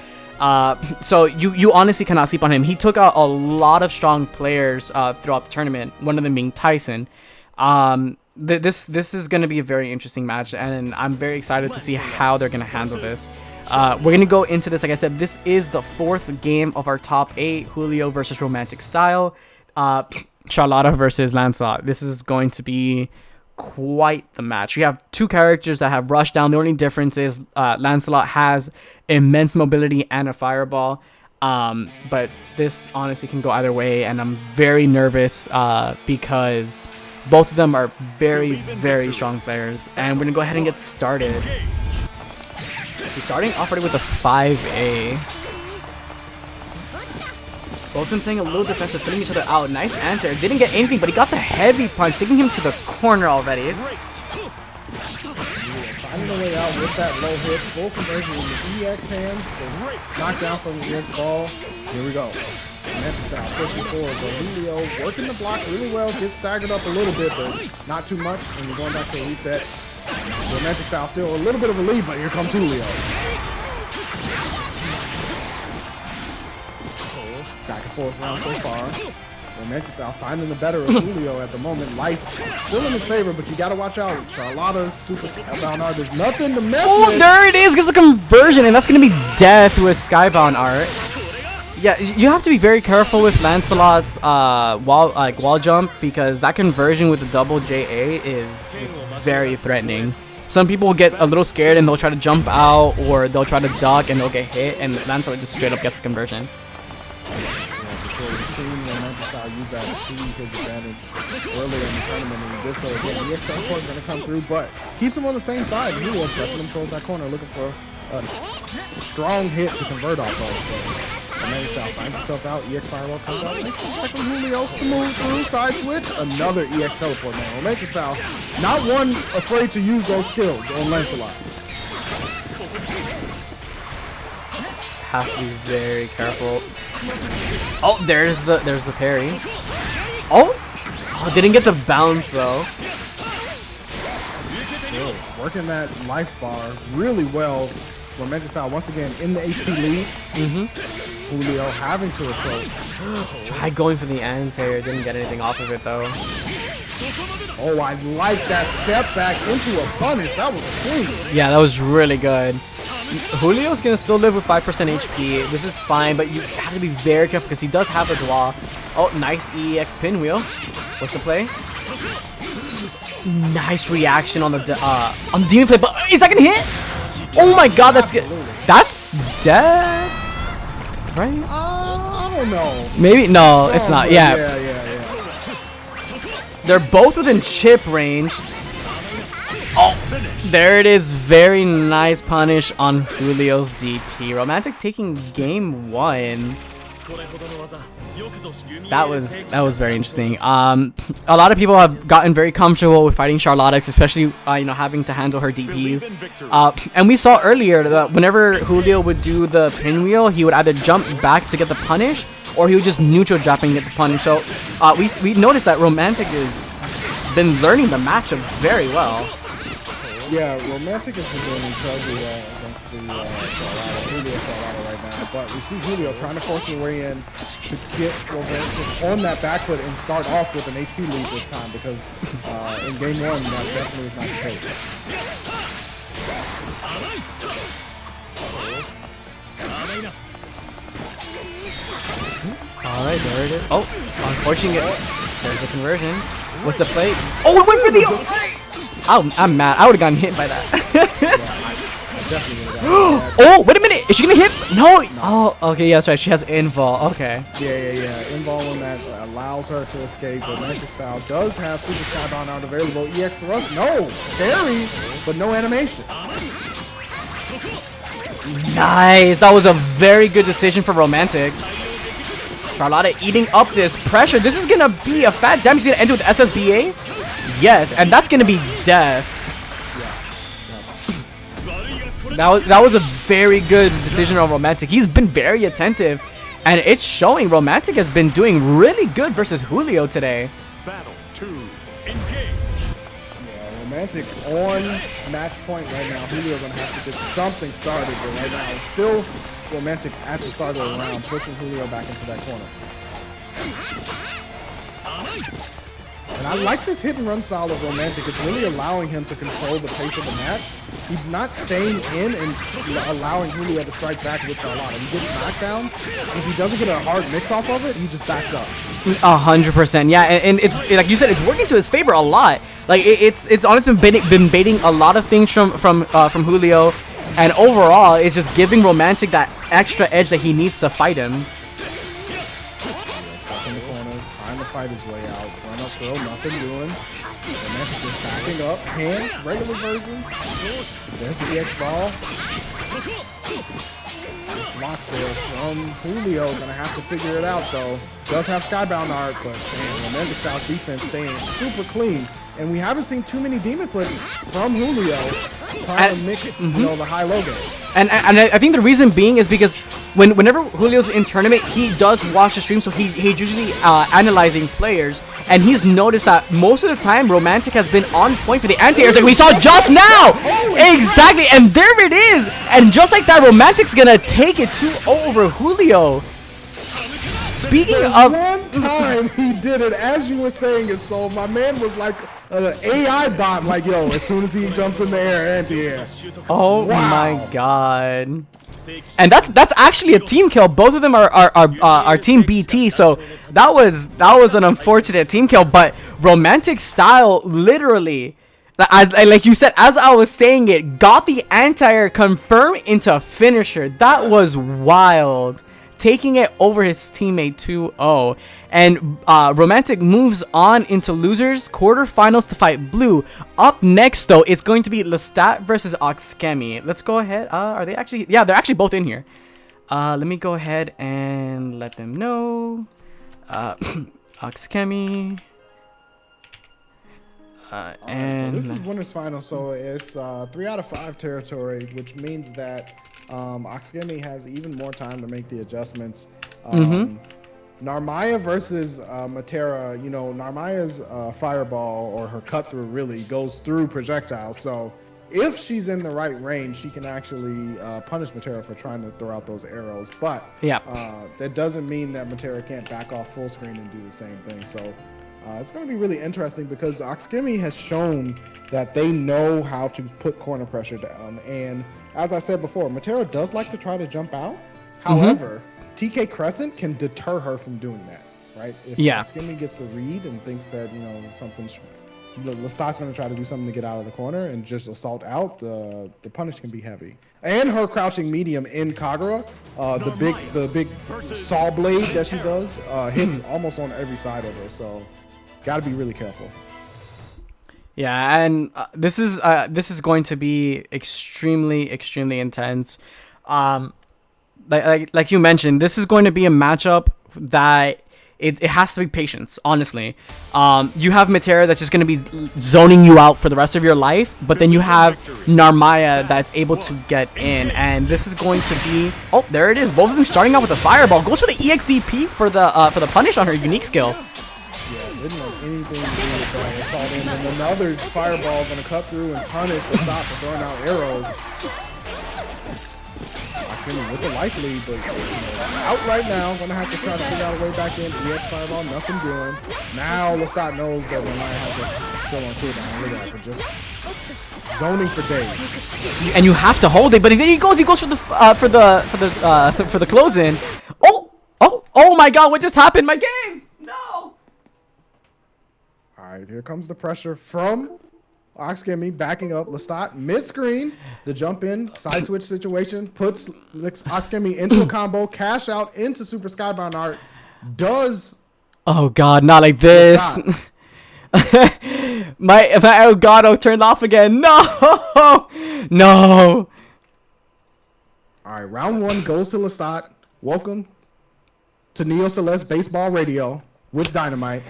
So you honestly cannot sleep on him. He took out a lot of strong players throughout the tournament. One of them being Tyson. This is going to be a very interesting match, and I'm very excited to see how they're going to handle this. We're going to go into this. Like I said, this is the 4th game of our top 8. Julio versus Romantic Style. Charlotta versus Lancelot. This is going to be quite the match. We have 2 characters that have rushed down. The only difference is Lancelot has immense mobility and a fireball. But this honestly can go either way, and I'm very nervous because both of them are very, very strong players. And we're going to go ahead and get started. He's starting off already with a 5A. Both of them playing a little defensive, filling each other out. Nice answer. Didn't get anything, but he got the heavy punch, taking him to the corner already. Finding a way out with that low hit, full conversion in the EX hands, the knockdown from the EX ball. Here we go. Romantic style pushing forward, but Julio working the block really well, gets staggered up a little bit, but not too much, and you're going back to a reset. Romantic style still a little bit of a lead, but here comes Julio. Back and forth round so far. Romantic style finding the better of Julio at the moment. Life still in his favor, but you gotta watch out. Charlotta's super skybound art. There's nothing to mess with. Oh, there it is. Gets the conversion, and that's gonna be death with skybound art. Yeah, you have to be very careful with Lancelot's wall jump, because that conversion with the double JA is just very threatening. Some people will get a little scared and they'll try to jump out, or they'll try to duck and they'll get hit, and Lancelot just straight up gets the conversion. Use that to his advantage earlier in the tournament, and he did so again. The extra court is going to come through, but keeps him on the same side. Julio pressing him towards that corner, looking for a strong hit to convert off of. Romantic style finds himself out. EX Firewall comes out. Nice just like Julio to move through. Side switch. Another EX teleport, man. Romantic style, not one afraid to use those skills on Lancelot. Has to be very careful. Oh, there's the parry. Oh, didn't get the bounce though. Still working that life bar really well. Romantic style once again in the HP lead. Julio having to approach. Tried going for the anti-air, didn't get anything off of it though. Oh, I like that step back into a punish. That was clean. Yeah, that was really good. Julio's gonna still live with 5% HP. This is fine, but you have to be very careful because he does have a draw. Oh, nice EX pinwheel. What's the play? Nice reaction on the demon play, but is that gonna hit? Oh my god, that's good. That's dead, right? I don't know. Maybe no, it's not. Yeah. Yeah. They're both within chip range. Oh, there it is. Very nice punish on Julio's DP. Romantic taking game 1. That was very interesting. A lot of people have gotten very comfortable with fighting Charlotta, especially having to handle her DPs. And we saw earlier that whenever Julio would do the pinwheel, he would either jump back to get the punish, or he would just neutral drop and get the punish. So we noticed that Romantic has been learning the matchup very well. Yeah, Romantic has been doing incredibly well against the Julio Charlotta right now. But we see Julio trying to force his way in to get Romantic on that back foot and start off with an HP lead this time, because in game 1 that definitely was not the case. Alright, there it is. Oh, unfortunate. There's a conversion. What's the play? Oh, it went for the... Oh, I'm mad. I would have gotten hit by that. Oh, wait a minute. Is she going to hit? No. Oh, okay. Yeah, that's right. She has invul. Okay. Yeah. Invul one that allows her to escape. Romantic style does have Super Skybound out available. EX thrust. No. Parry, but no animation. Nice. That was a very good decision for Romantic. Charlotta eating up this pressure. This is going to be a fat damage. She's going to end with SSBA. Yes, and that's going to be death. That was a very good decision on Romantic. He's been very attentive, and it's showing. Romantic has been doing really good versus Julio today. Battle 2, engage. Yeah, Romantic on match point right now. Julio going to have to get something started, but right now it's still Romantic at the start of the round, pushing Julio back into that corner. And I like this hit and run style of Romantic. It's really allowing him to control the pace of the match. He's not staying in and allowing Julio to strike back with Charlotta. He gets knockdowns. If he doesn't get a hard mix off of it, he just backs up. 100%. Yeah, and it's like you said, it's working to his favor a lot. Like it's honestly been baiting a lot of things from Julio, and overall, it's just giving Romantic that extra edge that he needs to fight him. Stuck in the corner, trying to fight his way out. Run up throw, nothing doing. Romantic just backing up. Hands, regular version. There's the EX ball. Blocks there from Julio. Gonna have to figure it out though. Does have Skybound art, but man, Romantic Styles defense staying super clean. And we haven't seen too many demon flips from Julio trying to mix, you know, the high-low game. And I think the reason being is because whenever Julio's in tournament, he does watch the stream, so he's usually analyzing players, and he's noticed that most of the time Romantic has been on point for the anti-airs like we saw just now. Exactly, and there it is. And just like that, Romantic's gonna take it 2-0 over Julio. Speaking of one time he did it, as you were saying it, so my man was like an AI bot, like, yo, as soon as he jumps in the air, anti-air. Oh my god. And that's actually a team kill. Both of them are team BT, so that was an unfortunate team kill. But Romantic Style literally, like you said, as I was saying it, got the anti-air confirmed into finisher. That was wild. Taking it over his teammate 2-0. And Romantic moves on into losers quarterfinals to fight Blue. Up next, though, it's going to be Lestat versus Oxkemi. Let's go ahead. Are they actually? Yeah, they're actually both in here. Let me go ahead and let them know. Oxkemi. And so this is winners final, so it's 3 out of 5 territory, which means that Oxkemi has even more time to make the adjustments. Narmaya versus Matera, you know, Narmaya's fireball, or her cut through, really goes through projectiles. So if she's in the right range, she can actually punish Matera for trying to throw out those arrows. But yeah, that doesn't mean that Matera can't back off full screen and do the same thing. So it's going to be really interesting because Oxkemi has shown that they know how to put corner pressure down. And as I said before, Matera does like to try to jump out. However, TK Crescent can deter her from doing that, right? If Oxkemi gets the read and thinks that, you know, something's... Lestat's going to try to do something to get out of the corner and just assault out, the punish can be heavy. And her crouching medium in Kagura, the big saw blade that she does, hits almost on every side of her. So, got to be really careful. Yeah, and this is going to be extremely intense. Like you mentioned, this is going to be a matchup that it has to be patience, honestly. You have Matera that's just going to be zoning you out for the rest of your life, but then you have Narmaya that's able to get in, and this is going to be... Oh, there it is. Both of them starting out with a fireball. Goes for the EXDP for the punish on her unique skill. Yeah, didn't have anything to do with that assault in. And another fireball going to cut through and punish the stop for throwing out arrows. Oxkemi with the life lead, but out right now. Going to have to try to figure out a way back in. EX fireball, nothing doing. Now Lestat knows that Ramaya has it still on cooldown. Look at that, just zoning for days. And you have to hold it, but then he goes for the close in. Oh my God! What just happened? My game. No. All right, here comes the pressure from Oxkemi backing up. Lestat mid-screen, the jump in, side switch situation, puts Oxkemi into a combo, cash out into Super Skybound art, does... Oh God, not like this. my Elgato turned off again. No! No! All right, round 1 goes to Lestat. Welcome to Neo Celeste Baseball Radio with Dynamite.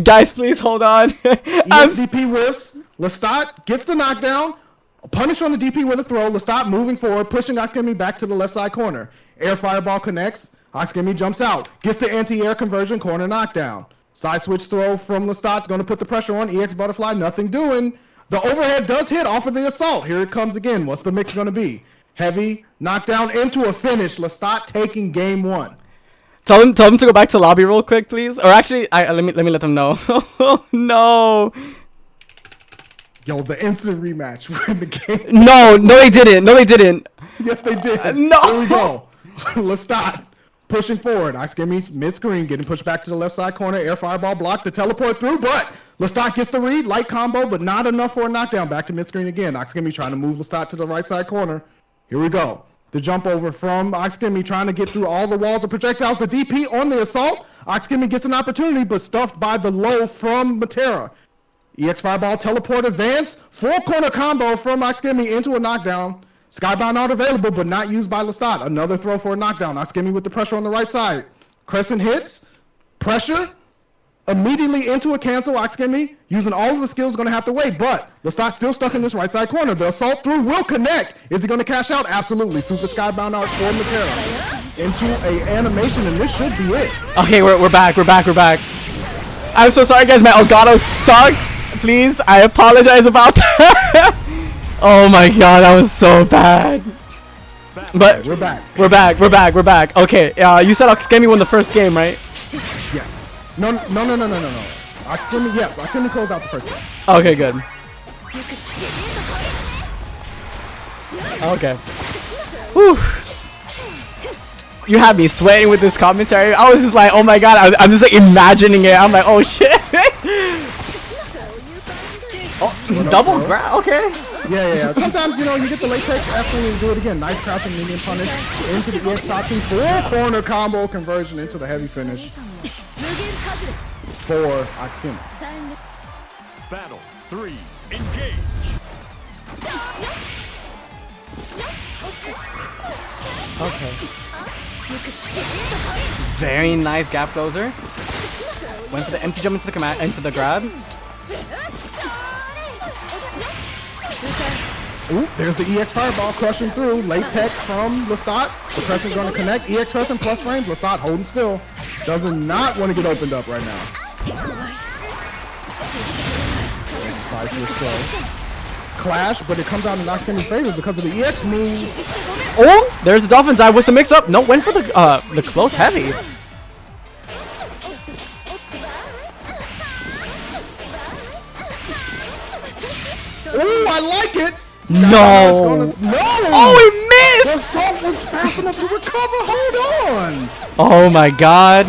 Guys, please hold on. DP whiffs. Lestat gets the knockdown. A punish on the DP with a throw. Lestat moving forward, pushing Oxkemi back to the left side corner. Air fireball connects. Oxkemi jumps out. Gets the anti-air conversion, corner knockdown. Side switch throw from Lestat. Going to put the pressure on. EX Butterfly, nothing doing. The overhead does hit off of the assault. Here it comes again. What's the mix going to be? Heavy knockdown into a finish. Lestat taking game 1. Tell them to go back to lobby real quick, please. Or actually, let me let them know. Oh no! Yo, the instant rematch. We're in the game. No, they didn't. No, they didn't. Yes, they did. No. Here we go. Lestat pushing forward. Oxkemi's mid-screen, getting pushed back to the left side corner. Air fireball blocked. The teleport through, but Lestat gets the read. Light combo, but not enough for a knockdown. Back to mid-screen again. Oxkemi trying to move Lestat to the right side corner. Here we go. The jump over from Oxkemi trying to get through all the walls of projectiles. The DP on the assault. Oxkemi gets an opportunity, but stuffed by the low from Matera. EX Fireball, teleport advance. 4-corner combo from Oxkemi into a knockdown. Skybound art available, but not used by Lestat. Another throw for a knockdown. Askemi with the pressure on the right side. Crescent hits. Pressure. Immediately into a cancel. Askemi using all of the skills, going to have to wait. But Lestat still stuck in this right side corner. The assault through will connect. Is he going to cash out? Absolutely. Super Skybound art for Matera into a animation, and this should be it. Okay, we're back. I'm so sorry, guys. My Elgato sucks. Please, I apologize about that. Oh my god, that was so bad. But We're back. Okay, you said Askemi won the first game, right? Yes. No. Askemi, yes. Askemi closed out the first game. Okay, good. Okay. Whew. You had me sweating with this commentary. I was just like, oh my god, I'm just like imagining it. I'm like, oh shit. Oh, double grab, okay. Yeah. Sometimes, you get the late take after you do it again. Nice crouching medium punish into the EX top 2. Full corner combo conversion into the heavy finish for Askemi. Battle 3, engage. Okay. Very nice gap closer. Went for the empty jump into the grab. Ooh, there's the EX Fireball crushing through. Late tech from Lestat. The Crescent going to connect. EX Crescent plus frames. Lestat holding still. Does not want to get opened up right now. Side switch slow. Clash, but it comes out in Askemi's favor because of the EX move. Oh, there's the Dolphin dive. What's the mix-up? No, went for the close heavy. Ooh, I like it. No. Oh, he The missed. assault was fast enough to recover. Hold on. Oh my god.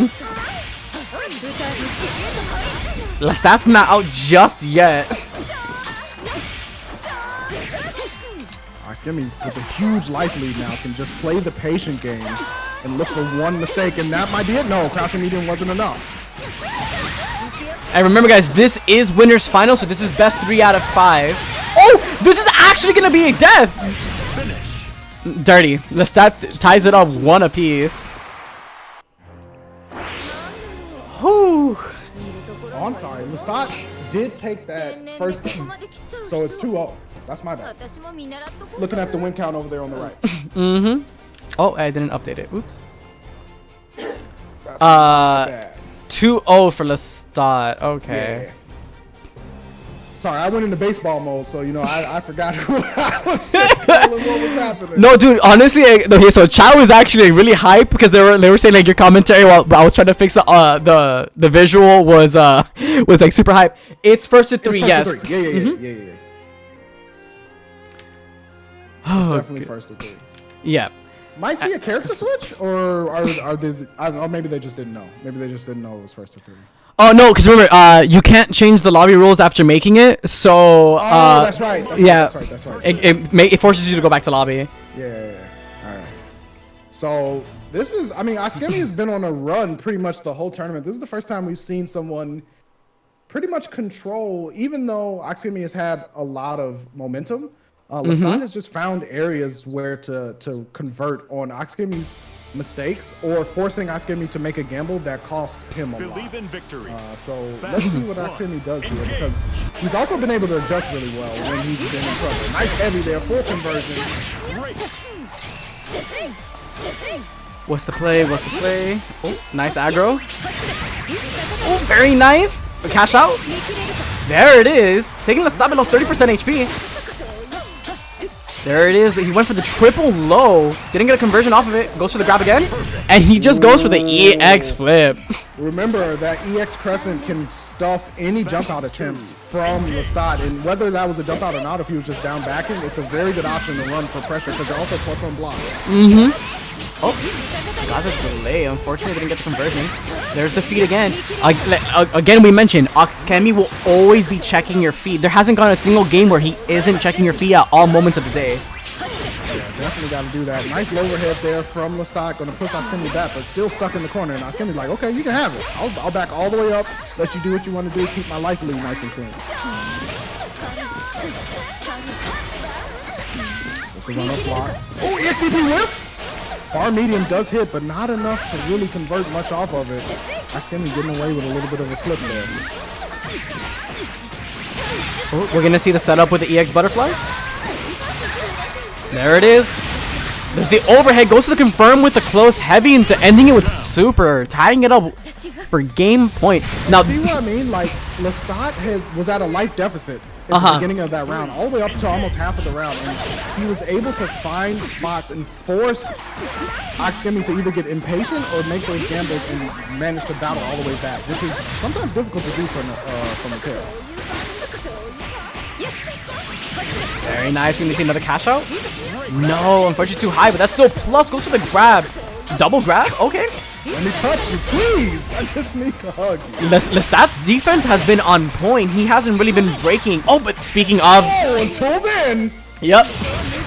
Lestat's not out just yet. Askemi with a huge life lead now can just play the patient game and look for one mistake, and that might be it. No, crouching medium wasn't enough. And remember, guys, this is winner's final, so this is best 3 out of 5. Oh, this is actually gonna be a death. Dirty. Lestat ties it up 1 apiece. Whew. Oh, I'm sorry. Lestat did take that first game, so it's 2-0. That's my bad. Looking at the win count over there on the right. Mm-hmm. Oh, I didn't update it. Oops. That's my bad. 2-0 for Lestat. Okay. Yeah. Sorry, I went into baseball mode, so I forgot who I was just calling what was happening. No, dude. Honestly, okay. So Chow was actually really hyped because they were saying like your commentary while I was trying to fix the visual was like super hype. It's first to 3. Yes. Yeah. It's definitely first to 3. Yeah. Might see a character switch, or are they? Or maybe they just didn't know. Maybe they just didn't know it was first to 3. Oh no, because remember, you can't change the lobby rules after making it. So. That's right. That's right. It forces you to go back to lobby. Yeah. All right. So this is. I mean, Askemi has been on a run pretty much the whole tournament. This is the first time we've seen someone pretty much control, even though Askemi has had a lot of momentum. Lestat has just found areas where to convert on Askemi's mistakes or forcing Askemi to make a gamble that cost him a Believe lot. in victory. So let's see what Askemi does here, because he's also been able to adjust really well when he's been in trouble. Nice heavy there, full conversion. What's the play? Oh, nice aggro. Oh, very nice. Cash out. There it is. Taking Lestat below 30% HP. There it is, but he went for the triple low. Didn't get a conversion off of it. Goes for the grab again. And he just goes for the EX flip. Remember that EX Crescent can stuff any jump out attempts from Lestat. And whether that was a jump out or not, if he was just down backing, it's a very good option to run for pressure because you're also plus on block. Oh, got the delay. Unfortunately, didn't get the conversion. There's the feed again. Again, we mentioned Askemi will always be checking your feed. There hasn't gone a single game where he isn't checking your feed at all moments of the day. Yeah, definitely got to do that. Nice overhead there from Lestat. Going to push Askemi back, but still stuck in the corner. And Askemi's like, okay, you can have it. I'll back all the way up. Let you do what you want to do. Keep my life lead nice and clean. It's a run-up block. Oh, EXTP whip! Bar medium does hit, but not enough to really convert much off of it. Akskemi getting away with a little bit of a slip there. Oh, we're gonna see the setup with the EX butterflies. There it is. There's the overhead, goes to the confirm with the close heavy into ending it with super, tying it up for game point. Now, see what I mean? Like, Lestat was at a life deficit at the beginning of that round, all the way up to almost half of the round, and he was able to find spots and force Akskemi to either get impatient or make those gambles and manage to battle all the way back, which is sometimes difficult to do from a tail. very nice. We're gonna see another cash out. No, unfortunately too high, but that's still plus. Goes for the grab. Double grab? Okay. Let me touch you, please. I just need to hug you. Lestat's defense has been on point. He hasn't really been breaking. Oh, but speaking of... Oh, until then. Yep.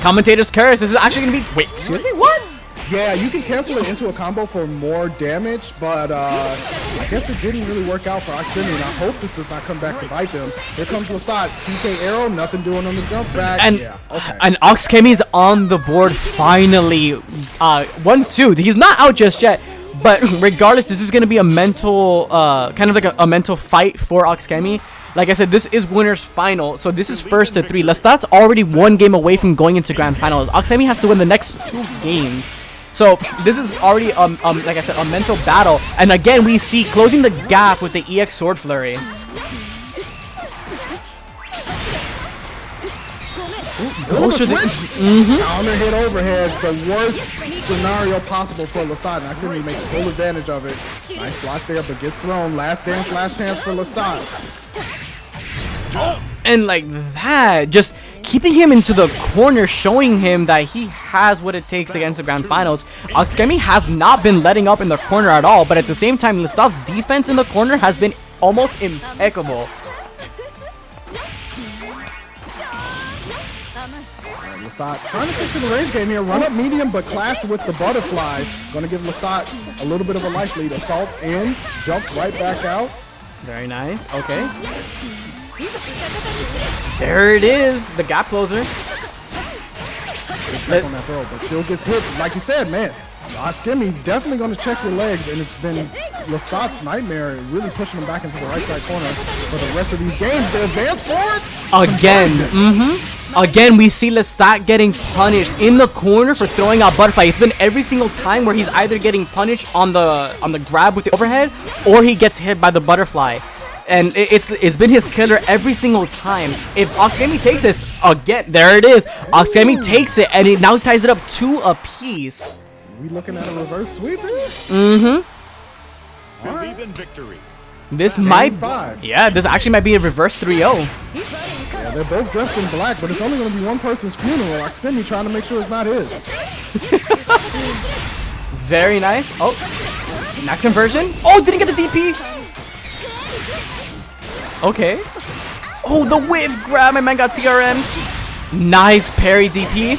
Commentator's curse. This is actually going to be... Wait, excuse me? What? Yeah, you can cancel it into a combo for more damage, but I guess it didn't really work out for Akskemi, and I hope this does not come back to bite them. Here comes Lestat. TK arrow, nothing doing on the jump back. And, yeah, okay. And Akskemi's on the board finally. 1-2. He's not out just yet, but regardless, this is going to be a mental, kind of like a mental fight for Akskemi. Like I said, this is winner's final, so this is first to 3. Lestat's already 1 game away from going into grand finals. Akskemi has to win the next 2 games. So this is already, like I said, a mental battle. And again, we see closing the gap with the EX Sword Flurry. Goes to the counter hit overhead, the worst scenario possible for Lestat. And Akskemi makes full advantage of it. Nice blocks there, but gets thrown. Last dance, last chance for Lestat. And like that, just keeping him into the corner, showing him that he has what it takes against the grand finals. Akskemi has not been letting up in the corner at all, but at the same time, Lestat's defense in the corner has been almost impeccable. Lestat trying to stick to the range game here. Run up medium, but clashed with the butterfly. Going to give Lestat a little bit of a life lead. Assault in, jumps right back out. Very nice. Okay. There it is, the gap closer. Good check on that throw, but still gets hit. Like you said, man, Akskemi definitely going to check your legs, and it's been Lestat's nightmare, really pushing him back into the right side corner for the rest of these games. The advance forward again. Again, we see Lestat getting punished in the corner for throwing out butterfly. It's been every single time where he's either getting punished on the grab with the overhead, or he gets hit by the butterfly. And it's been his killer every single time. If Akskemi takes this, again, there it is. Akskemi takes it, and it now ties it up 2 apiece. We looking at a reverse sweep here? Believe in victory. This might... 5. Yeah, this actually might be a reverse 3-0. Yeah, they're both dressed in black, but it's only going to be one person's funeral. Akskemi trying to make sure it's not his. Very nice. Oh, nice conversion. Oh, didn't get the DP. Okay. Oh, the whiff grab. My man got TRM. Nice parry DP.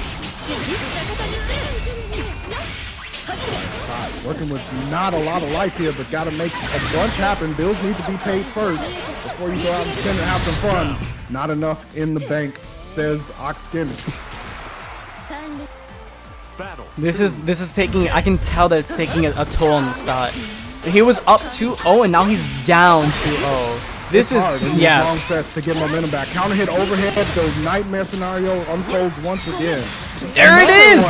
Working with not a lot of life here, but got to make a bunch happen. Bills need to be paid first before you go out and spend and have some fun. Not enough in the bank, says Akskemi. This is taking... I can tell that it's taking a toll on the start. He was up 2-0, and now he's down 2-0. This is hard in these long sets to get momentum back. Counter hit overhead, the nightmare scenario unfolds once again. There it is.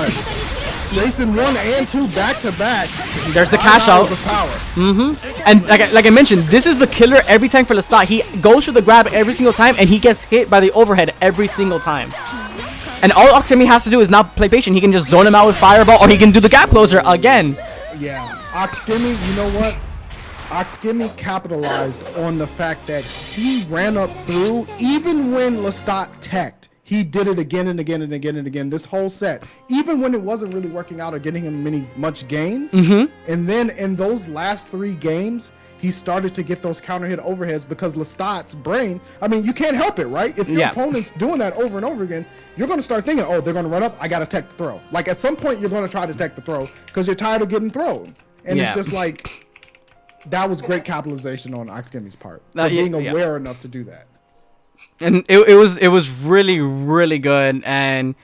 Jason 1 and 2 back to back. There's the cash out. And like I mentioned, this is the killer every time for Lestat. He goes for the grab every single time, and he gets hit by the overhead every single time. And all Akskemi has to do is not play patient. He can just zone him out with fireball, or he can do the gap closer again. Yeah, Akskemi, you know what? Akskemi capitalized on the fact that he ran up through, even when Lestat teched. He did it again and again and again and again this whole set, even when it wasn't really working out or getting him much gains. And then in those last 3 games, he started to get those counter hit overheads because Lestat's brain, I mean, you can't help it, right? If your opponent's doing that over and over again, you're going to start thinking, oh, they're going to run up, I got to tech the throw. Like at some point, you're going to try to tech the throw because you're tired of getting thrown. And it's just like, that was great capitalization on Akskemi's part for being aware enough to do that. And it was really, really good. And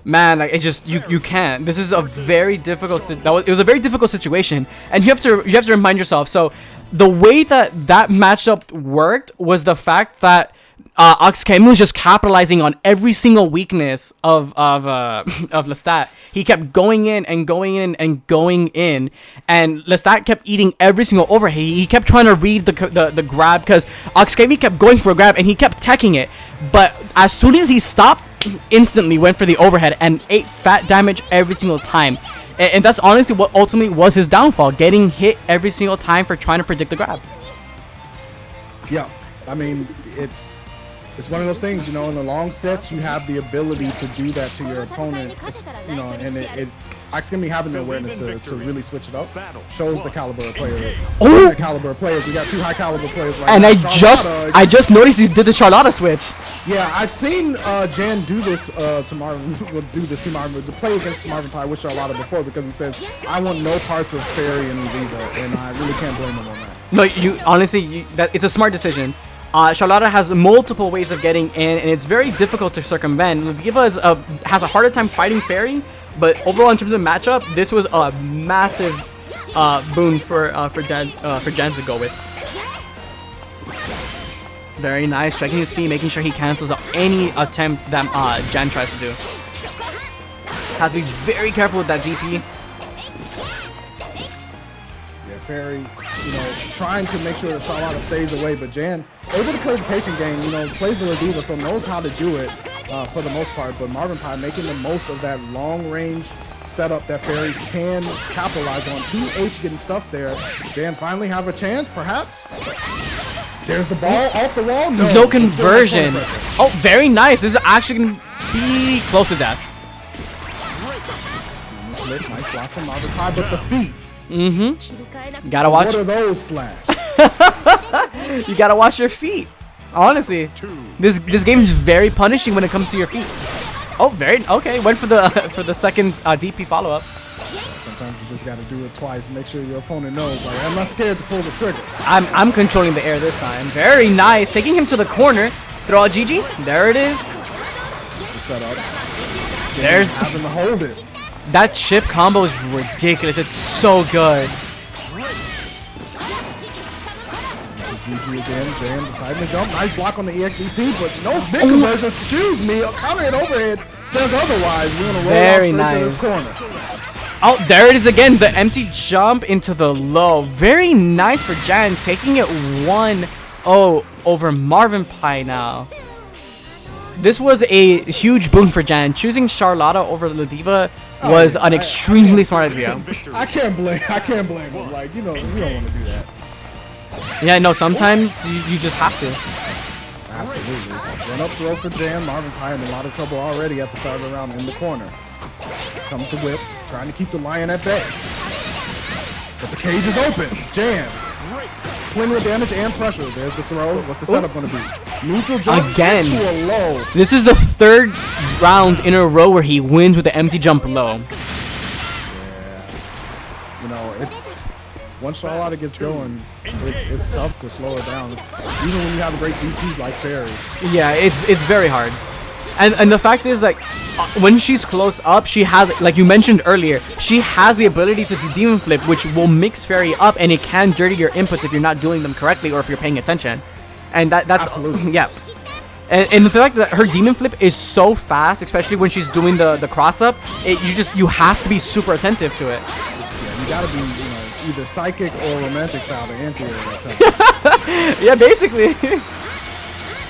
man, like, it just you can't. This is a very difficult. It was a very difficult situation, and you have to remind yourself. So the way that matchup worked was the fact that Oxkemu was just capitalizing on every single weakness of Lestat. He kept going in and going in and going in, and Lestat kept eating every single overhead. He kept trying to read the grab because Oxkemu kept going for a grab and he kept teching it. But as soon as he stopped, instantly went for the overhead and ate fat damage every single time. And that's honestly what ultimately was his downfall, getting hit every single time for trying to predict the grab. Yeah, I mean, it's one of those things, you know, in the long sets, you have the ability to do that to your opponent, you know, and Oxkemu having the awareness to really switch it up shows the caliber of player. Oh! The caliber of players. We got 2 high caliber players right and now. I just noticed he did the Charlotta switch. Yeah, I've seen Jan do this to Marvin. To play against Marvin Pie with Charlotta before, because he says, I want no parts of Fairy and Viva, and I really can't blame him on that. No, you honestly, it's a smart decision. Charlotta has multiple ways of getting in, and it's very difficult to circumvent. Viva has a harder time fighting Fairy, but overall in terms of matchup, this was a massive boon for Jan to go with. Very nice, striking his feet, making sure he cancels out any attempt that Jan tries to do. Has to be very careful with that DP. Fairy, you know, trying to make sure that Charlotta stays away, but Jan able to play the patient game, you know, plays the Diva, so knows how to do it for the most part. But Marvin Pie making the most of that long range setup that Fairy can capitalize on. 2H getting stuff there. Jan finally have a chance, perhaps. There's the ball off the wall. No conversion. Oh, very nice. This is actually going to be close to death. Nice block from Marvin Pie, but the feet. Mm-hmm. Gotta watch. What are those slash? You gotta watch your feet. Honestly, this game is very punishing when it comes to your feet. Oh, very okay. Went for the second DP follow up. Sometimes you just gotta do it twice. Make sure your opponent knows. Like, I'm not scared to pull the trigger. I'm controlling the air this time. Very nice. Taking him to the corner. Throw out GG. There it is. Set up. There's having to hold it. That chip combo is ridiculous. It's so good. GG again. Jan deciding to jump. Nice block on the EXDP, but no big conversion. Excuse me. A counter hit overhead says otherwise. We're gonna roll out straight to this corner. Oh, there it is again. The empty jump into the low. Very nice for Jan, taking it 1-0 over Marvin Pie now. This was a huge boon for Jan. Choosing Charlotta over the Diva was an extremely smart idea. I can't blame him. Like, you know, you don't want to do that. Yeah, no, sometimes you just have to. Absolutely. Run up throw for Jan. Marvin Pie in a lot of trouble already at the start of the round in the corner. Comes the whip, trying to keep the lion at bay. But the cage is open. Jan. Plenty of damage and pressure. There's the throw. What's the setup going to be? Neutral jump again. To a low. This is the 3rd round in a row where he wins with the empty jump low. Yeah. You know, it's once Charlotta gets going, it's tough to slow it down. Even when you have a great DP like Fairy. Yeah, it's very hard. And the fact is, like, when she's close up, she has, like you mentioned earlier, she has the ability to do Demon Flip, which will mix Fairy up, and it can dirty your inputs if you're not doing them correctly or if you're paying attention. And that's absolutely, yeah. And the fact that her Demon Flip is so fast, especially when she's doing the cross up, you have to be super attentive to it. Yeah, you gotta be, you know, either psychic or romantic style to anti-air. Yeah, basically.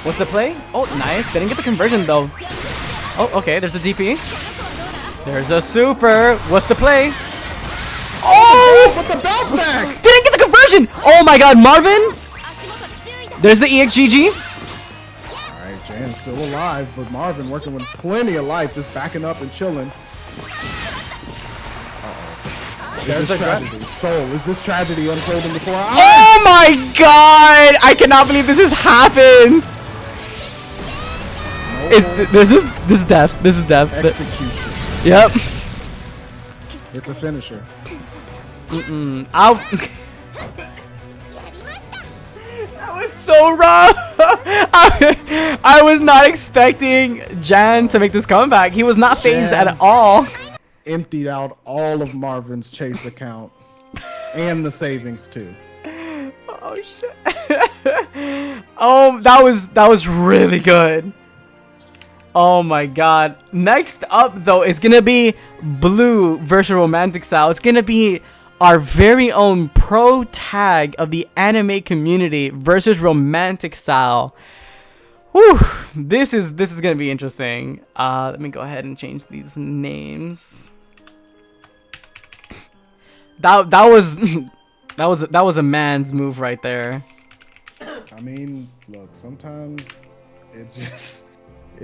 What's the play? Oh, nice. Didn't get the conversion, though. Oh, okay. There's a DP. There's a super. What's the play? Oh! With the bounce back! Didn't get the conversion! Oh, my God. Marvin? There's the EXGG. All right, Jan's still alive, but Marvin working with plenty of life, just backing up and chilling. Is this tragedy? Soul, is this tragedy unfolding before our eyes? Oh, my God! I cannot believe this has happened. This is death. This is death. Execution. Yep. It's a finisher. Ow. That was so so rough. I was not expecting Jan to make this comeback. He was not phased Jan at all. emptied out all of Marvin's Chase account and the savings too. Oh shit. Oh, that was really good. Oh my god. Next up though is gonna be Blue versus Romantic Style. It's gonna be our very own pro tag of the anime community versus Romantic Style. Whew, this is gonna be interesting. Let me go ahead and change these names. That was a man's move right there. I mean, look, sometimes it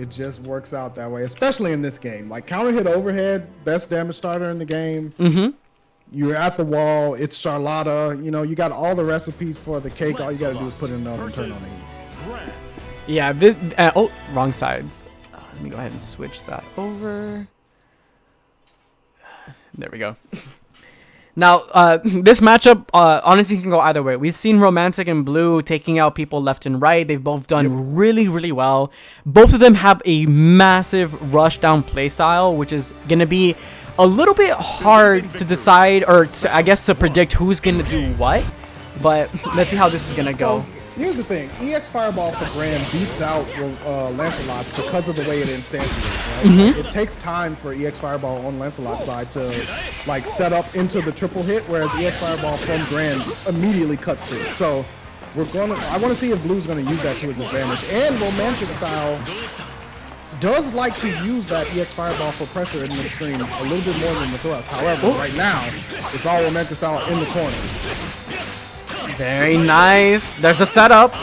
just works out that way, especially in this game. Like counter hit overhead, best damage starter in the game. Mm-hmm. You're at the wall. It's Charlotta. You know, you got all the recipes for the cake. All you gotta do is put it in the oven and turn on the heat. Yeah. Oh, wrong sides. Let me go ahead and switch that over. There we go. Now, this matchup, honestly, can go either way. We've seen Romantic and Blue taking out people left and right. They've both done really, really well. Both of them have a massive rush down play style, which is going to be a little bit hard to decide, or to, I guess to predict who's going to do what. But let's see how this is going to go. So, here's the thing. EX Fireball for Grand beats out Lancelot's because of the way it instantiates, right? Mm-hmm. It takes time for EX Fireball on Lancelot's side to like set up into the triple hit, whereas EX Fireball from Grand immediately cuts through. So I want to see if Blue's gonna use that to his advantage. And Romantic Style does like to use that EX Fireball for pressure in the screen a little bit more than the thrust. However, right now, it's all Romantic Style in the corner. Very nice. There's the setup.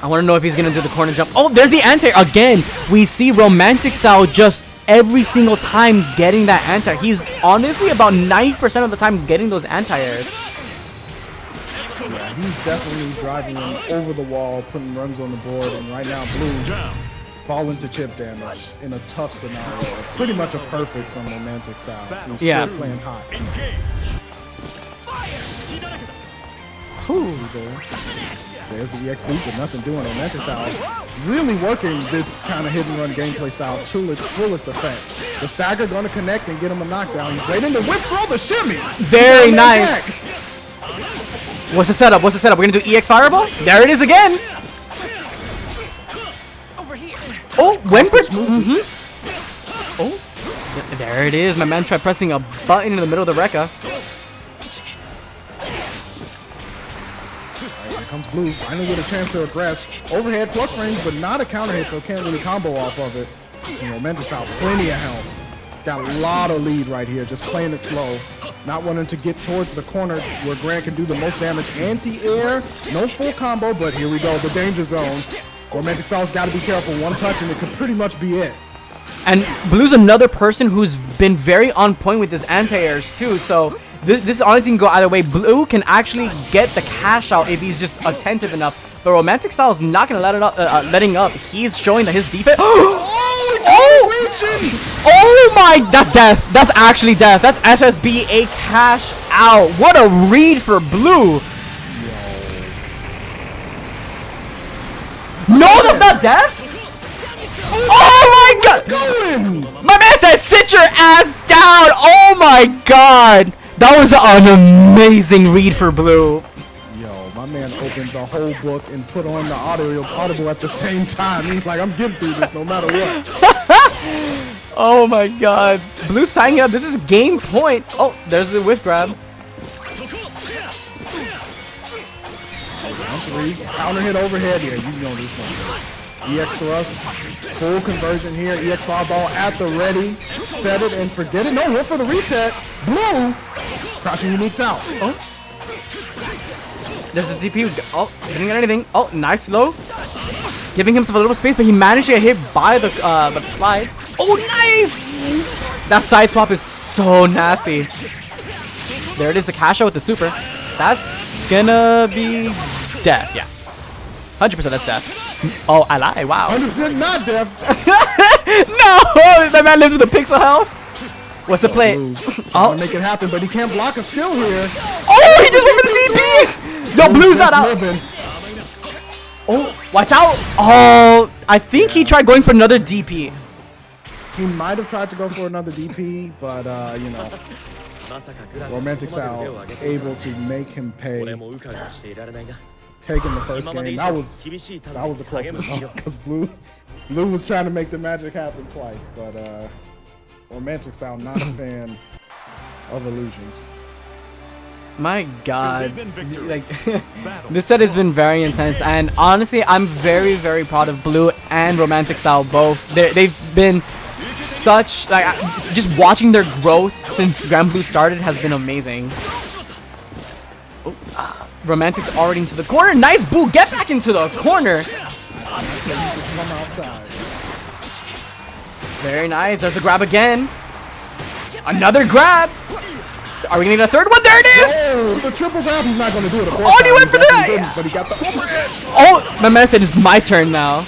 I want to know if he's going to do the corner jump. Oh, there's the anti again. We see Romantic Style just every single time getting that anti. He's honestly about 90% of the time getting those anti-airs. Yeah, he's definitely driving him over the wall, putting runs on the board, and right now Blue fall into chip damage in a tough scenario. Pretty much a perfect from Romantic Style. He's Yeah. still playing hot. There's the EX boot, but nothing doing. Romantic Style really working this kind of hit and run gameplay style to its fullest effect. The stagger going to connect and get him a knockdown. He's waiting to whip throw the shimmy. Very nice. What's the setup? What's the setup? We're going to do EX Fireball? There it is again. Oh, when first. Oh, there it is. My man tried pressing a button in the middle of the Rekka. Comes Blue, finally with a chance to aggress. Overhead plus range, but not a counter hit, so can't really combo off of it. And Romantic Style, plenty of health. Got a lot of lead right here, just playing it slow. Not wanting to get towards the corner where Grant can do the most damage. Anti-air, no full combo, but here we go, the danger zone. Romantic Style's got to be careful. One touch and it could pretty much be it. And Blue's another person who's been very on point with his anti-airs too, so this honestly can go either way. Blue can actually get the cash out if he's just attentive enough, but Romantic Style is not going to let it up, letting up. He's showing that his defense. Oh my, that's death. That's actually death. That's SSB a cash out. What a read for Blue. No, that's not death. Oh my god! Going! My man said, sit your ass down! Oh my god! That was an amazing read for Blue. Yo, my man opened the whole book and put on the audible at the same time. He's like, I'm getting through this no matter what. Oh my god. Blue signing up. This is game point. Oh, there's the whiff grab. Counter hit overhead here. You know this one. EX thrust, full conversion here. EX Fireball at the ready. Set it and forget it. No, went for the reset. Blue, crouching uniques out. Oh. There's the DP. Oh, didn't get anything. Oh, nice low. Giving himself a little space, but he managed to get hit by the slide. Oh, nice! That side swap is so nasty. There it is, the cash out with the super. That's gonna be death, yeah. 100% that's death. Oh, I lie. Wow. 100% not death. No! That man lives with a pixel health. What's the play? Oh, make it happen, but he can't block a skill here. Oh, he just went for the DP! No, Blue's not out. Oh, watch out! Oh, I think he tried going for another DP. He might have tried to go for another DP, but you know, Romantic Style able to make him pay. Taking the first game, that was a close one because Blue was trying to make the magic happen twice, but Romantic Style not a fan of illusions. My God, like this set has been very intense, and honestly, I'm very, very proud of Blue and Romantic Style both. They've been such like just watching their growth since Grand Blue started has been amazing. Romantic's already into the corner. Nice, Boo. Get back into the corner. Very nice. There's a grab again. Another grab. Are we gonna get a third one? There it is. Oh, the triple grab. He's not gonna do it. Oh, he went for that. But he got the overhead. Oh, my man said it's my turn now.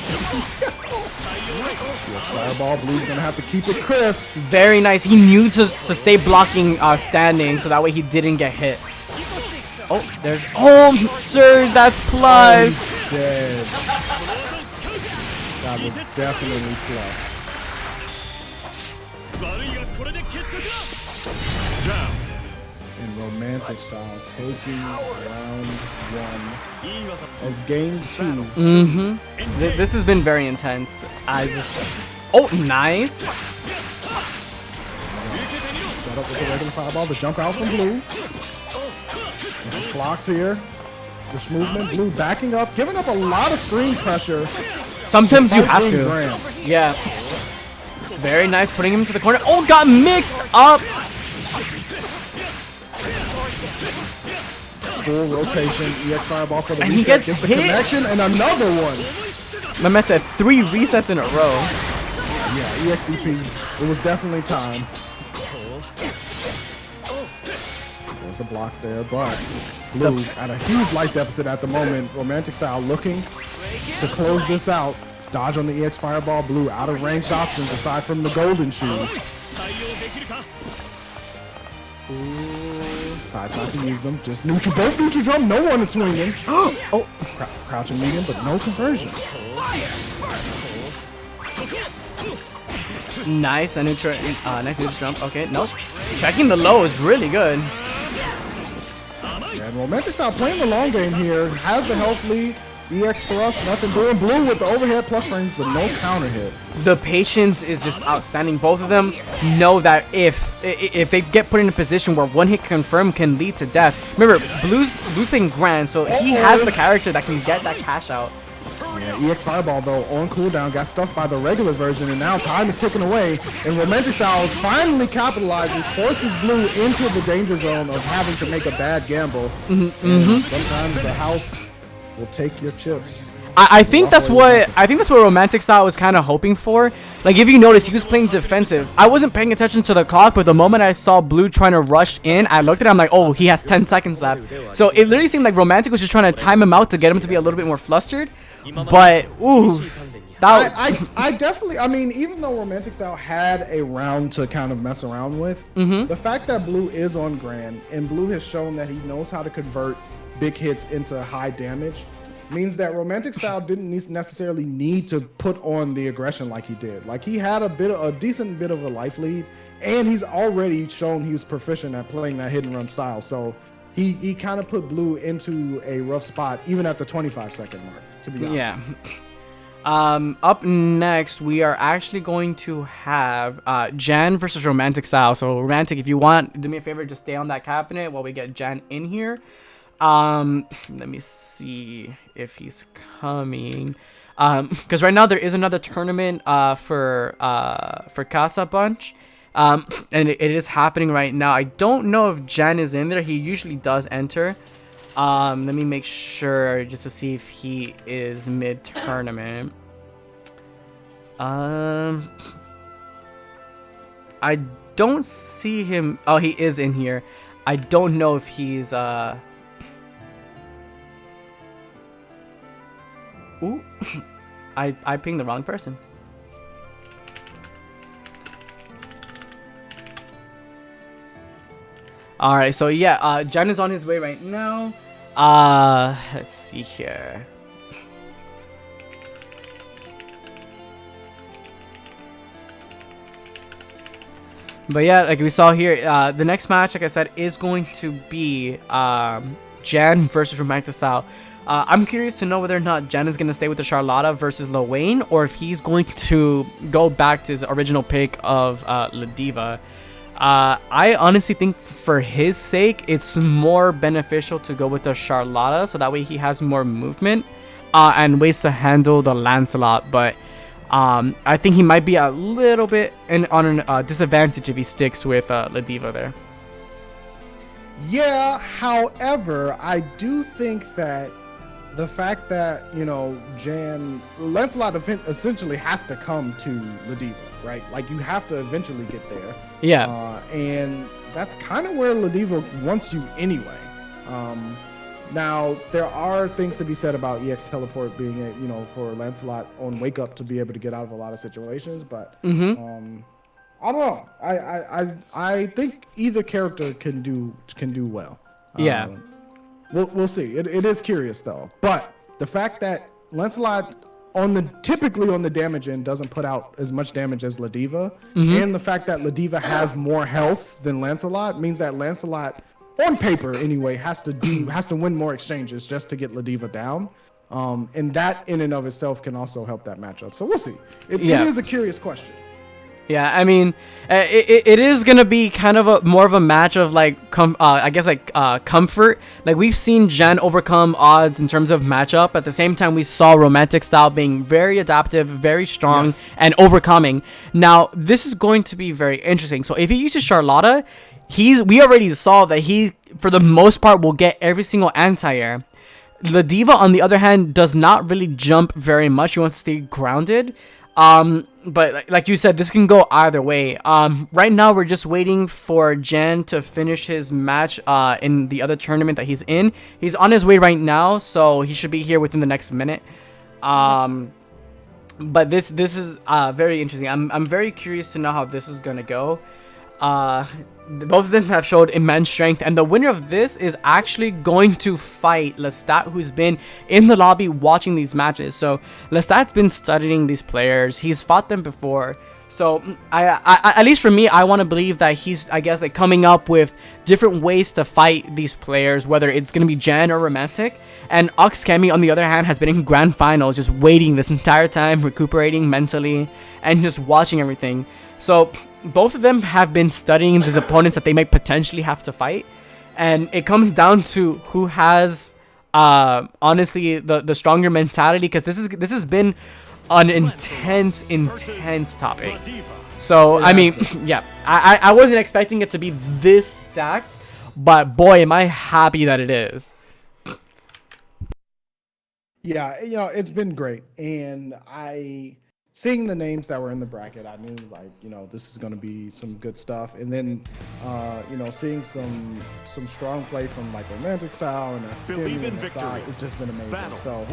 Fireball. Blue's gonna have to keep it crisp. Very nice. He knew to stay blocking standing so that way he didn't get hit. Oh, there's... Oh, sir, that's plus. Oh, he's dead. That was definitely plus. And Romantic Style taking round 1 of game 2. This has been very intense. I just... Oh, nice. Set up with the regular fireball. The jump out from Blue. Just blocks here. This movement. Blue backing up. Giving up a lot of screen pressure. Sometimes you have to. Grand. Yeah. Very nice. Putting him to the corner. Oh, got mixed up. Full rotation. EX fireball for the And reset. he gets the hit. connection and another one. My man said 3 resets in a row. Yeah, EXDP. It was definitely time. There's a block there, but Blue at a huge life deficit at the moment. Romantic Style looking to close this out. Dodge on the EX fireball. Blue out of ranged options aside from the golden shoes. Decides not to use them. Just neutral, both neutral drum. No one is swinging. Oh, Crouching medium, but no conversion. nice. A neutral, nice neutral jump. Okay, nope. Checking the low is really good. Yeah, and Romantic Style playing the long game here. Has the health lead. EX thrust, nothing doing. Blue with the overhead plus frames, but no counter hit. The patience is just outstanding. Both of them know that if they get put in a position where one hit confirm can lead to death. Remember, Blue's playing Grand, so he has the character that can get that cash out. Yeah, EX Fireball, though, on cooldown, got stuffed by the regular version, and now time is ticking away, and Romantic Style finally capitalizes, forces Blue into the danger zone of having to make a bad gamble. Sometimes the house will take your chips. I think that's what Romantic Style was kind of hoping for. Like, if you notice, he was playing defensive. I wasn't paying attention to the clock, but the moment I saw Blue trying to rush in, I looked at him, I'm like, oh, he has 10 seconds left. So it literally seemed like Romantic was just trying to time him out to get him to be a little bit more flustered. But, ooh, I definitely, I mean, even though Romantic Style had a round to kind of mess around with, the fact that Blue is on Grand, and Blue has shown that he knows how to convert big hits into high damage, means that Romantic Style didn't necessarily need to put on the aggression like he did. Like, he had a decent bit of a life lead, and he's already shown he was proficient at playing that hit and run style. So he kind of put Blue into a rough spot, even at the 25-second mark, to be honest. Yeah. Up next, we are actually going to have Jan versus Romantic Style. So, Romantic, if you want, do me a favor, just stay on that cabinet while we get Jan in here. Let me see if he's coming. Because right now there is another tournament for Casa Bunch. And it is happening right now. I don't know if Jan is in there. He usually does enter. Let me make sure just to see if he is mid-tournament. I don't see him. Oh, he is in here. I don't know if he's Ooh, I pinged the wrong person. All right, so yeah, Jan is on his way right now. Let's see here. But yeah, like we saw here, the next match, like I said, is going to be Jan versus Romantic Style. I'm curious to know whether or not Jan is going to stay with the Charlotta versus Lil Wayne, or if he's going to go back to his original pick of La Diva. I honestly think for his sake, it's more beneficial to go with the Charlotta, so that way he has more movement and ways to handle the Lancelot. But I think he might be a little bit on a disadvantage if he sticks with La Diva there. Yeah, however, I do think that the fact that, you know, Lancelot essentially has to come to La Diva, right? Like, you have to eventually get there. Yeah. And that's kind of where La Diva wants you anyway. Now, there are things to be said about EX Teleport being, you know, for Lancelot on Wake Up to be able to get out of a lot of situations, but I don't know. I think either character can do well. Yeah. We'll see. It is curious though, but the fact that Lancelot typically on the damage end doesn't put out as much damage as La Diva, and the fact that La Diva has more health than Lancelot means that Lancelot, on paper anyway, has to win more exchanges just to get La Diva down. And that in and of itself can also help that matchup. So we'll see. It is a curious question. Yeah, I mean, it is gonna be kind of more of a match of like, comfort. Like, we've seen Jen overcome odds in terms of matchup. At the same time, we saw Romantic Style being very adaptive, very strong, and overcoming. Now, this is going to be very interesting. So if he uses Charlotta, we already saw that he, for the most part, will get every single anti-air. La Diva, on the other hand, does not really jump very much. He wants to stay grounded. But like you said, this can go either way. Right now, we're just waiting for Jan to finish his match in the other tournament that he's in. He's on his way right now, so he should be here within the next minute. But this is very interesting. I'm very curious to know how this is gonna go. Both of them have showed immense strength, and the winner of this is actually going to fight Lestat, who's been in the lobby watching these matches. So Lestat's been studying these players. He's fought them before. So I at least for me, I want to believe that he's, I guess, like, coming up with different ways to fight these players, whether it's going to be Jan or Romantic. And Oxkemi, on the other hand, has been in grand finals, just waiting this entire time, recuperating mentally, and just watching everything. So both of them have been studying these opponents that they might potentially have to fight, and it comes down to who has honestly the stronger mentality, because this has been an intense top 8. So I mean, yeah, I wasn't expecting it to be this stacked, but boy, am I happy that it is. Yeah, you know, it's been great, and seeing the names that were in the bracket, I knew, like, you know, this is going to be some good stuff. And then, you know, seeing some strong play from, like, Romantic Style and Style, it's just been amazing. So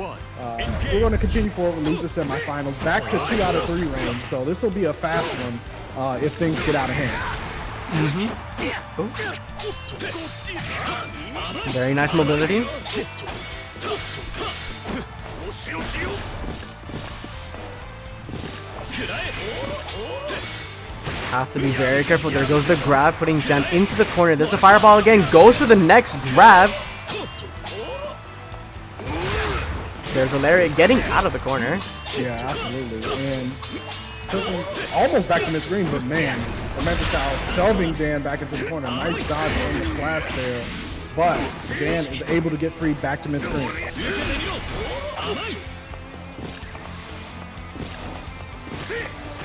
we're going to continue forward with loser semifinals, back to 2 out of 3 range. So this will be a fast one if things get out of hand. Very nice mobility. Have to be very careful. There goes the grab, putting Jen into the corner. There's the fireball again. Goes for the next grab. There's the lariat getting out of the corner. Yeah, absolutely. And almost back to mid-screen, but man, Romantic Style shoving Jan back into the corner. Nice dodge on the flash there. But Jan is able to get free back to mid-screen.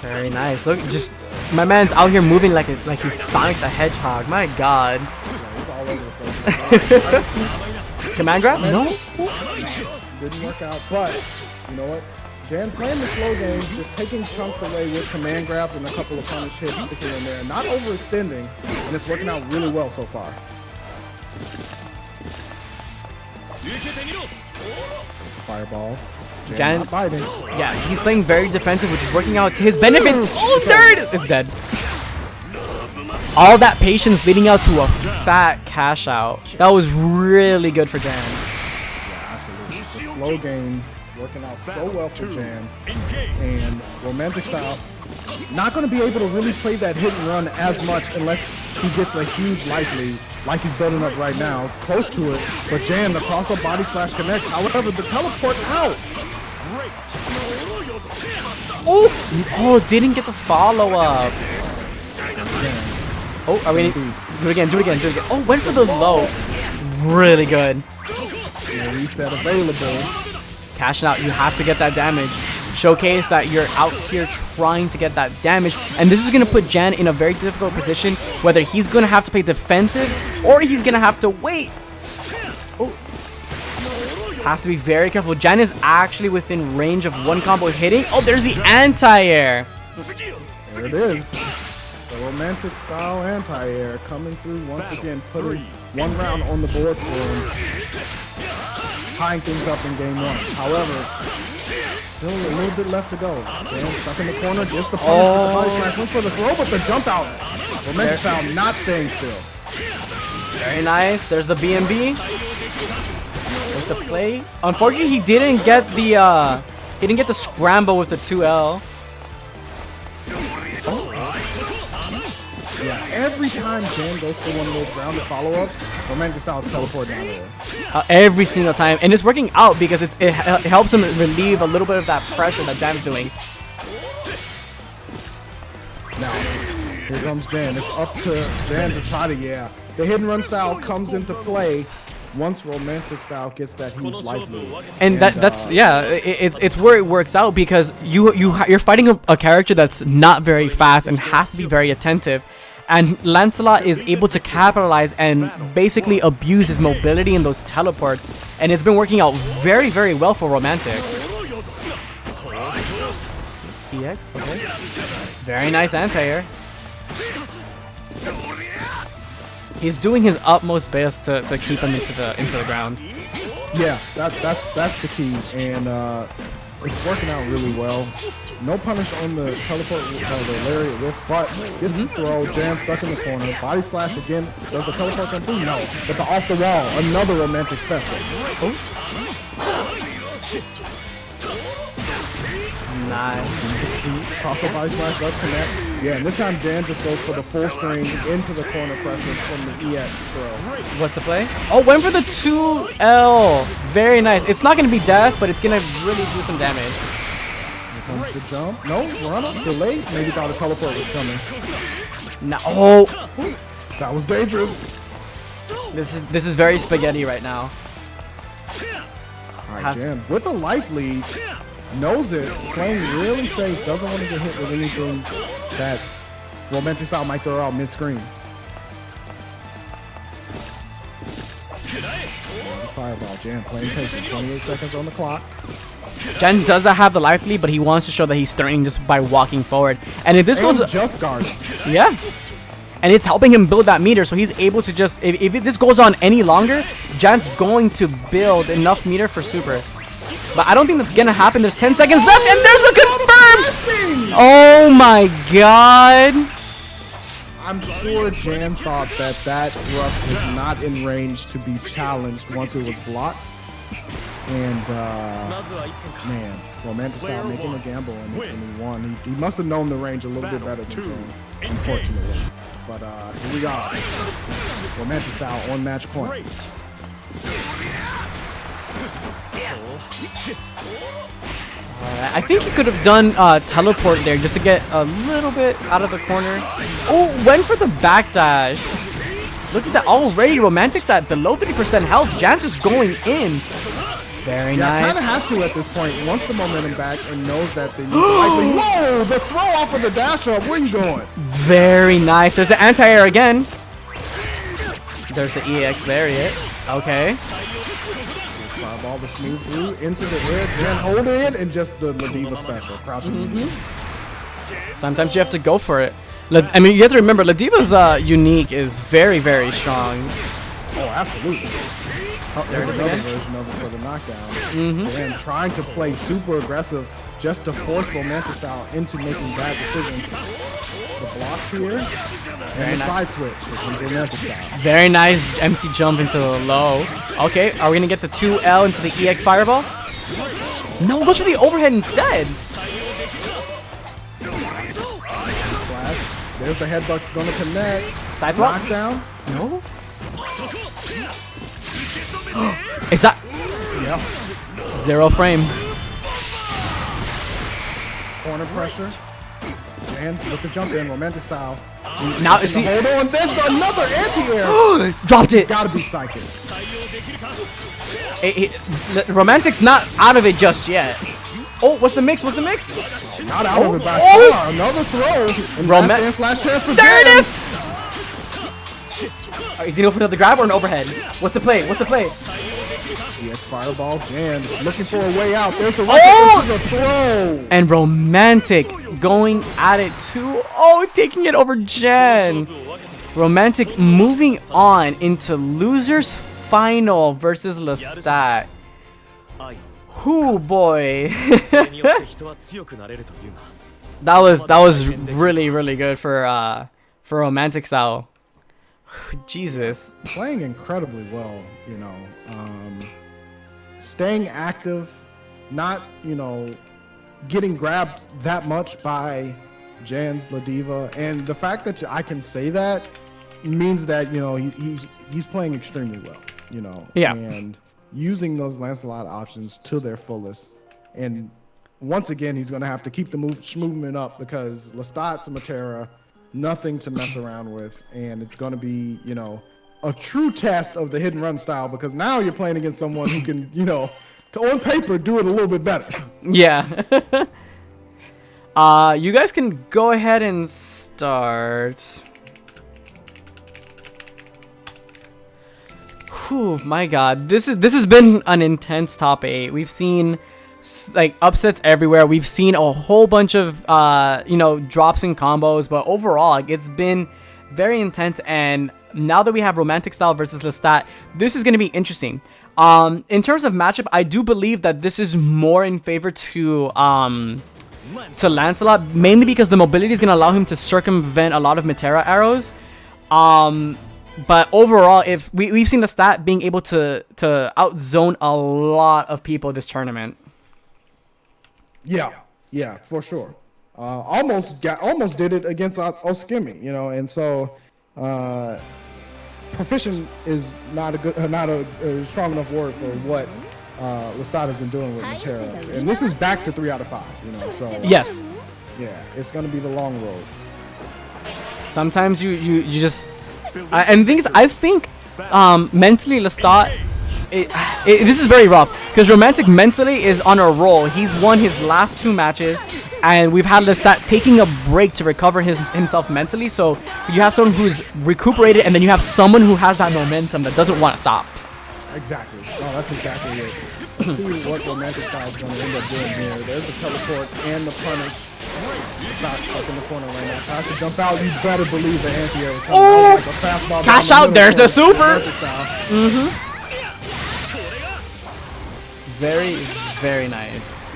Very nice. Look, just my man's out here moving like he's Sonic the Hedgehog. My God. Yeah, he's all over the place. Command grab? No. Didn't work out, but you know what? Jan playing the slow game, just taking chunks away with command grabs and a couple of punish hits sticking in there, not overextending, and it's working out really well so far. It's a fireball. Jan, not biting. Yeah, he's playing very defensive, which is working out to his benefit. Oh, third! It's dead. All that patience leading out to a fat cash out. That was really good for Jan. Yeah, absolutely. The slow game working out so well for Jan. And Romantic Style, not going to be able to really play that hit and run as much unless he gets a huge life lead, like he's building up right now, close to it. But Jan, the cross-up body splash connects. However, the teleport out. Oh, didn't get the follow-up. Oh, are we gonna do it again, do it again, do it again. Oh, went for the low. Really good. Yeah, reset available. Cashing out, you have to get that damage. Showcase that you're out here trying to get that damage. And this is going to put Jan in a very difficult position, whether he's going to have to play defensive or he's going to have to wait. Oh. Have to be very careful. Jan is actually within range of one combo hitting. Oh, there's the anti-air. There it is. The romantic style anti-air coming through once again, putting one round on the board for him. Tying things up in game one. However, still a little bit left to go. Jan stuck in the corner, gets the punish with the body smash, went for the throw, but the jump out. Romantic style not staying still. Very nice. There's the BMB. There's the play. Unfortunately, he didn't get the scramble with the 2L. Yeah, every time Jan goes for one of those grounded follow-ups, romantic styles teleport down there. Every single time, and it's working out because it helps him relieve a little bit of that pressure that Jan's doing. Now, here comes Jan. It's up to Jan to try to, the hidden run style comes into play once romantic style gets that huge life lead. And it's where it works out because you're fighting a character that's not very fast and has to be very attentive. And Lancelot is able to capitalize and basically abuse his mobility in those teleports. And it's been working out very, very well for Romantic. EX, okay. Very nice anti-air. He's doing his utmost best to keep him into the ground. Yeah, that's the key. And it's working out really well. No punish on the teleport, the lariat whip, but gets the throw. Jan stuck in the corner. Body splash again. Does the teleport come through? No. But the off the wall, another romantic special. Nice. Cross-up body splash does connect. Yeah, and this time Jan just goes for the full string into the corner pressure from the EX throw. What's the play? Oh, went for the 2L. Very nice. It's not going to be death, but it's going to really do some damage. Comes the jump. No, run up, delay. Maybe thought a teleport was coming. No. Oh, that was dangerous. this is very spaghetti right now. All right, Jan with a life lead, knows it, playing really safe, doesn't want to get hit with anything that romantic style might throw out mid-screen. Fireball, Jan playing patient. 28 seconds on the clock. Jan doesn't have the life lead, but he wants to show that he's threatening just by walking forward. And if this goes, just guard. Yeah, and it's helping him build that meter, so he's able to just if this goes on any longer, Jan's going to build enough meter for super. But I don't think that's gonna happen. There's 10 seconds left, and there's the confirm. Oh my god! I'm sure Jan thought that thrust was not in range to be challenged once it was blocked. And, man, romantic style making a gamble and he won. He must have known the range a little bit better than Jan, unfortunately. But here we go. Romantic style on match point. I think he could have done teleport there just to get a little bit out of the corner. Oh, went for the backdash. Look at that already. Romantic's at below 50% health. Jan's just going in. Very nice. Kind of has to at this point. Wants the momentum back and knows that they need to likely. Whoa! The throw off of the dash up. Where are you going? Very nice. There's the anti-air again. There's the EX lariat. Okay. Fireball to smooth through into the air. Jan hold it and just the Ladiva special. Crouching. Sometimes you have to go for it. I mean, you have to remember, Ladiva's unique is very, very strong. Oh, absolutely. Oh, there it is again. Version of it for the knockdown. And trying to play super aggressive just to force romantic style into making bad decisions. The blocks here and the side switch. Here comes romantic style. Very nice empty jump into the low. Okay, are we gonna get the 2L into the EX fireball? No, go for the overhead instead. dash. There's the headbutt's gonna connect. Side swap? Knockdown. No? Is that Yep. 0 frame? Corner pressure. And with the jump in, romantic style. Now, see, Hold on, there's another anti-air. dropped it. Gotta be psychic. Romantic's not out of it just yet. Oh, what's the mix? What's the mix? Not out of it by Oh. far. Another throw. And Roman- last chance for There it Jen. is! Is he going for another grab or an overhead? What's the play? What's the play? EX Fireball, Jan looking for a way out. There's the Oh! the throw. And Romantic going at it too. Oh, taking it over Jen. Romantic moving on into losers final versus Lestat. Whoo boy. that was really good for Romantic style. Jesus. Playing incredibly well, you know. Staying active, not, you know, getting grabbed that much by Jan's Ladiva. And the fact that I can say that means that, you know, he's playing extremely well, you know. Yeah. And using those Lancelot options to their fullest. And once again, he's going to have to keep the movement up because Lestat's a Matera, nothing to mess around with. And it's going to be, you know, a true test of the hidden run style because now you're playing against someone who can, you know, on paper do it a little bit better. Yeah. You guys can go ahead and start. Whew, my god. This has been an intense top 8. We've seen like upsets everywhere. We've seen a whole bunch of you know, drops and combos, but overall like, it's been very intense. And now that we have Romantic style versus Lestat, this is going to be interesting. In terms of matchup, I do believe that this is more in favor to Lancelot, mainly because the mobility is going to allow him to circumvent a lot of Matera arrows. But overall, if we've seen Lestat being able to outzone a lot of people this tournament. Yeah, for sure. Almost did it against Oskimi, you know, and so proficient is not a strong enough word for what Lestat has been doing with Matera, and this is back to 3 out of 5, you know. So Yes. yeah, it's gonna be the long road. Sometimes you just and the thing is, I think mentally Lestat, this is very rough because Romantic mentally is on a roll. He's won his last 2 matches, and we've had Lestat taking a break to recover himself mentally. So you have someone who's recuperated, and then you have someone who has that momentum that doesn't want to stop. Exactly. Oh, that's exactly it. Let's see what Romantic style is going to end up doing here. There's the teleport and the punish. It's not stuck in the corner right now. Tries to jump out. You better believe the anti-air is coming. Oh! Like a fastball Cash down out. the There's the middle. super. Romantic style. Very, very nice.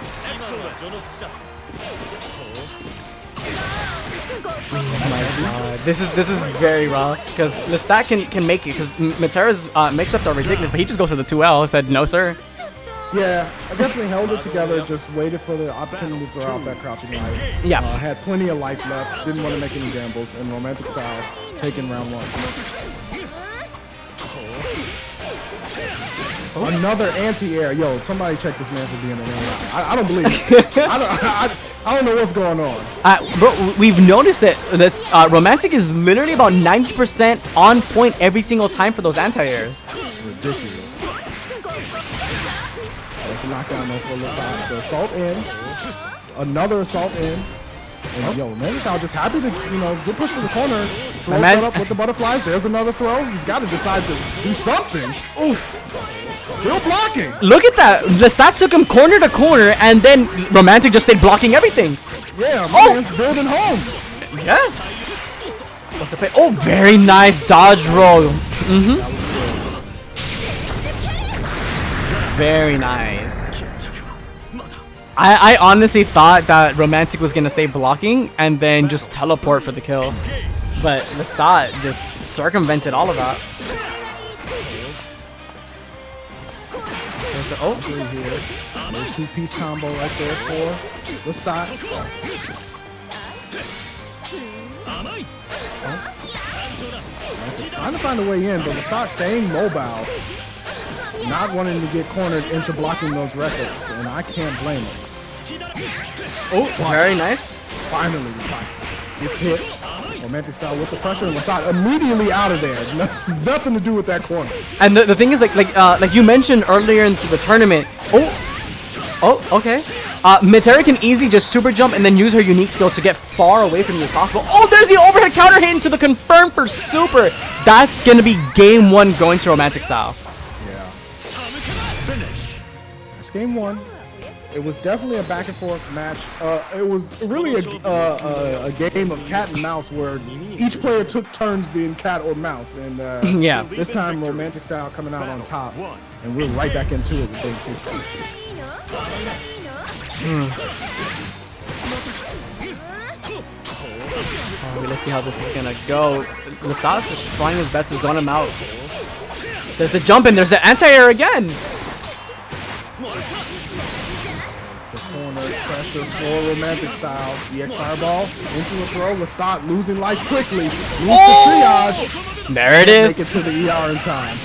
Oh my god, this is very rough because Lestat can make it because Matera's mix-ups are ridiculous, but he just goes for the 2L. Said no sir. Yeah, I definitely held it together. Just waited for the opportunity to throw out that crouching life. Yeah. Had plenty of life left. Didn't want to make any gambles. And Romantic style taking round 1. Another anti-air. Yo, somebody check this man for being an air. I don't believe it. I don't know what's going on. Bro, we've noticed that Romantic is literally about 90% on point every single time for those anti-airs. It's ridiculous. There's the knockdown though for Lestat. The assault in. Another assault in. And yo, man, now just happy to, you know, get pushed to the corner. Throw set up with the butterflies. There's another throw. He's got to decide to do something. Oof. Still blocking. Look at that. Lestat took him corner to corner, and then Romantic just stayed blocking everything. Yeah, man's building homes. Yeah. What's the play? Oh, very nice dodge roll. Very nice. I honestly thought that Romantic was gonna stay blocking and then just teleport for the kill, but Lestat just circumvented all of that. There's the Here. Little 2-piece combo right there for Lestat. trying to find a way in, but Lestat staying mobile, not wanting to get cornered into blocking those records, and I can't blame him. Oh, very nice. Finally, Lestat gets hit. Romantic style with the pressure, and Lestat immediately out of there. That's nothing to do with that corner. And the thing is, like you mentioned earlier into the tournament. Oh, okay. Metera can easily just super jump and then use her unique skill to get far away from you as possible. Oh, there's the overhead counter hit into the confirm for super. That's gonna be game 1 going to romantic style. Yeah. That's game 1. It was definitely a back and forth match. It was really a game of cat and mouse where each player took turns being cat or mouse. And yeah. This time, romantic style coming out on top. And we're right back into it with game 2. Let's see how this is gonna go. Lestat's just trying his best to zone him out. There's the jump and there's the anti-air again. The corner pressure for romantic style. EX fireball into a throw. Lestat losing life quickly. Loses the triage. There it is. Make it to the ER in time.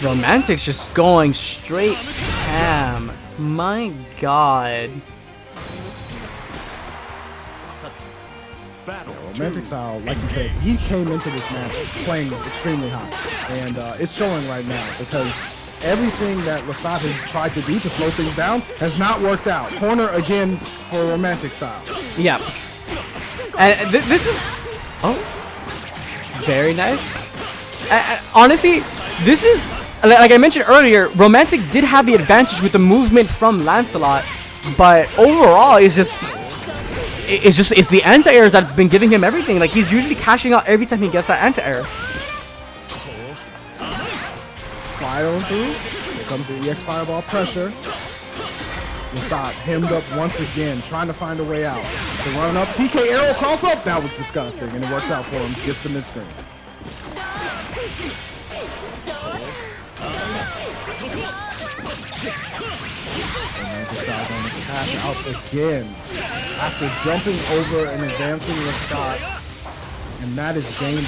Romantic's just going straight ham. My god. Romantic style, like you said, he came into this match playing extremely hot, and it's showing right now because everything that Lestat has tried to do to slow things down has not worked out. Corner again for romantic style. Yeah. And this is... Oh. Very nice. Honestly, this is... Like I mentioned earlier, Romantic did have the advantage with the movement from Lancelot, but overall, it's the anti-airs that's been giving him everything. Like, he's usually cashing out every time he gets that anti-air. Slide on through. Here comes the EX fireball pressure. Lestat hemmed up once again, trying to find a way out. The run up, TK arrow cross up. That was disgusting, and it works out for him. Gets the mid-screen. Going to cash out again after jumping over and advancing Lestat, and that is game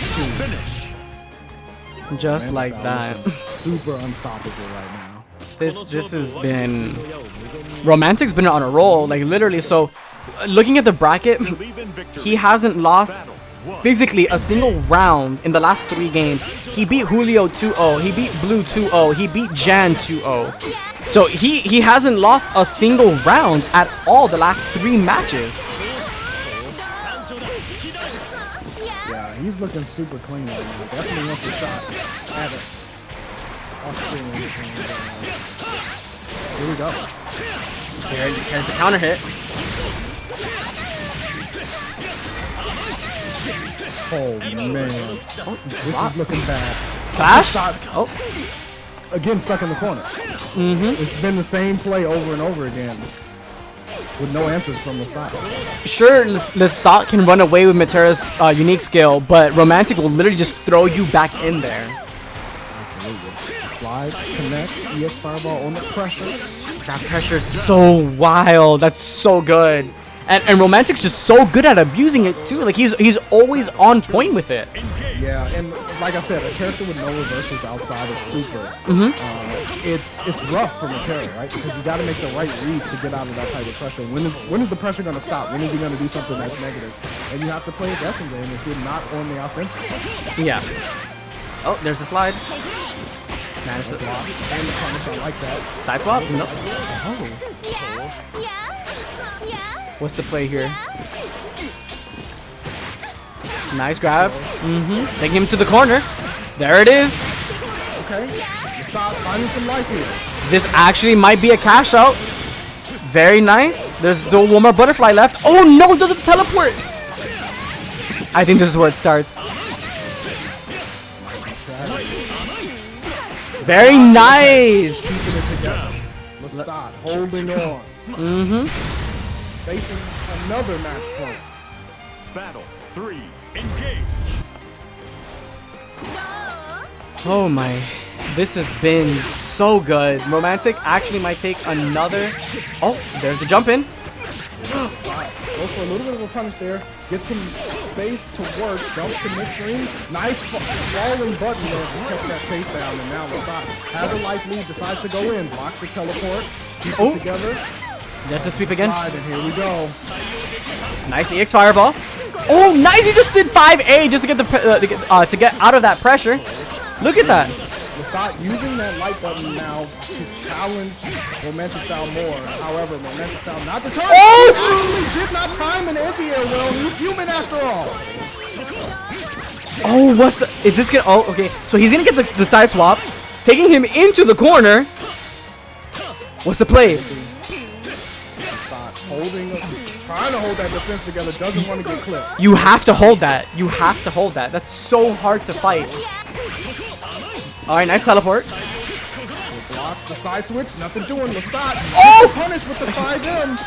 2. Just like that. Super unstoppable right now. This has been... Romantic's been on a roll, like literally. So, looking at the bracket, he hasn't lost physically a single round in the last 3 games. He beat Julio 2-0, he beat Blue 2-0, he beat Jan 2-0. So he hasn't lost a single round at all the last 3 matches. Yeah, he's looking super clean right now. Definitely wants a shot at it. Here we go. Here's the counter hit. Oh man, this is looking bad. Flash? Oh. Again, stuck in the corner. It's been the same play over and over again with no answers from Lestat. Sure, Lestat can run away with Metera's unique skill, but Romantic will literally just throw you back in there. Absolutely. Slide, connects, EX fireball on the pressure. That pressure is so wild. That's so good. And Romantic's just so good at abusing it too. Like he's always on point with it. Yeah, and like I said, a character with no reversals outside of super, it's rough for Metera, right? Because you got to make the right reads to get out of that type of pressure. When is the pressure going to stop? When is he going to do something that's negative? And you have to play a guessing game if you're not on the offensive. Yeah. Oh, there's the slide. Manage to block. And the punish, I like that. Side swap? No. Oh. What's the play here? Nice grab. Taking him to the corner. There it is. Okay. Stop finding some life here. This actually might be a cash out. Very nice. There's still one more butterfly left. Oh no, it doesn't teleport. I think this is where it starts. Very nice. Keeping it together. Lestat holding on. Facing another match point. Battle 3, engage. Oh my. This has been so good. Romantic actually might take another... Oh, there's the jump in. Go for a little bit of a punish there. Get some space to work. Jumps to mid-screen. Nice falling button there to catch that chase down. And now Lestat has a life lead, decides to go in. Blocks the teleport. Keeps it together. There's the sweep again. Slide, and here we go. Nice EX fireball. Oh, nice! He just did 5A just to get to get out of that pressure. Look at that. Lestat using that light button now to challenge Romantic Style more. However, Romantic Style not deterred. Oh! He actually did not time an anti-air well. He's human after all. Oh, what's the? Is this gonna? Oh, okay. So he's gonna get the side swap, taking him into the corner. What's the play? Lestat holding, trying to hold that defense together. Doesn't want to get clipped. You have to hold that. You have to hold that. That's so hard to fight. All right, nice teleport. Blocks the side switch. Nothing doing. Lestat punished with the 5M.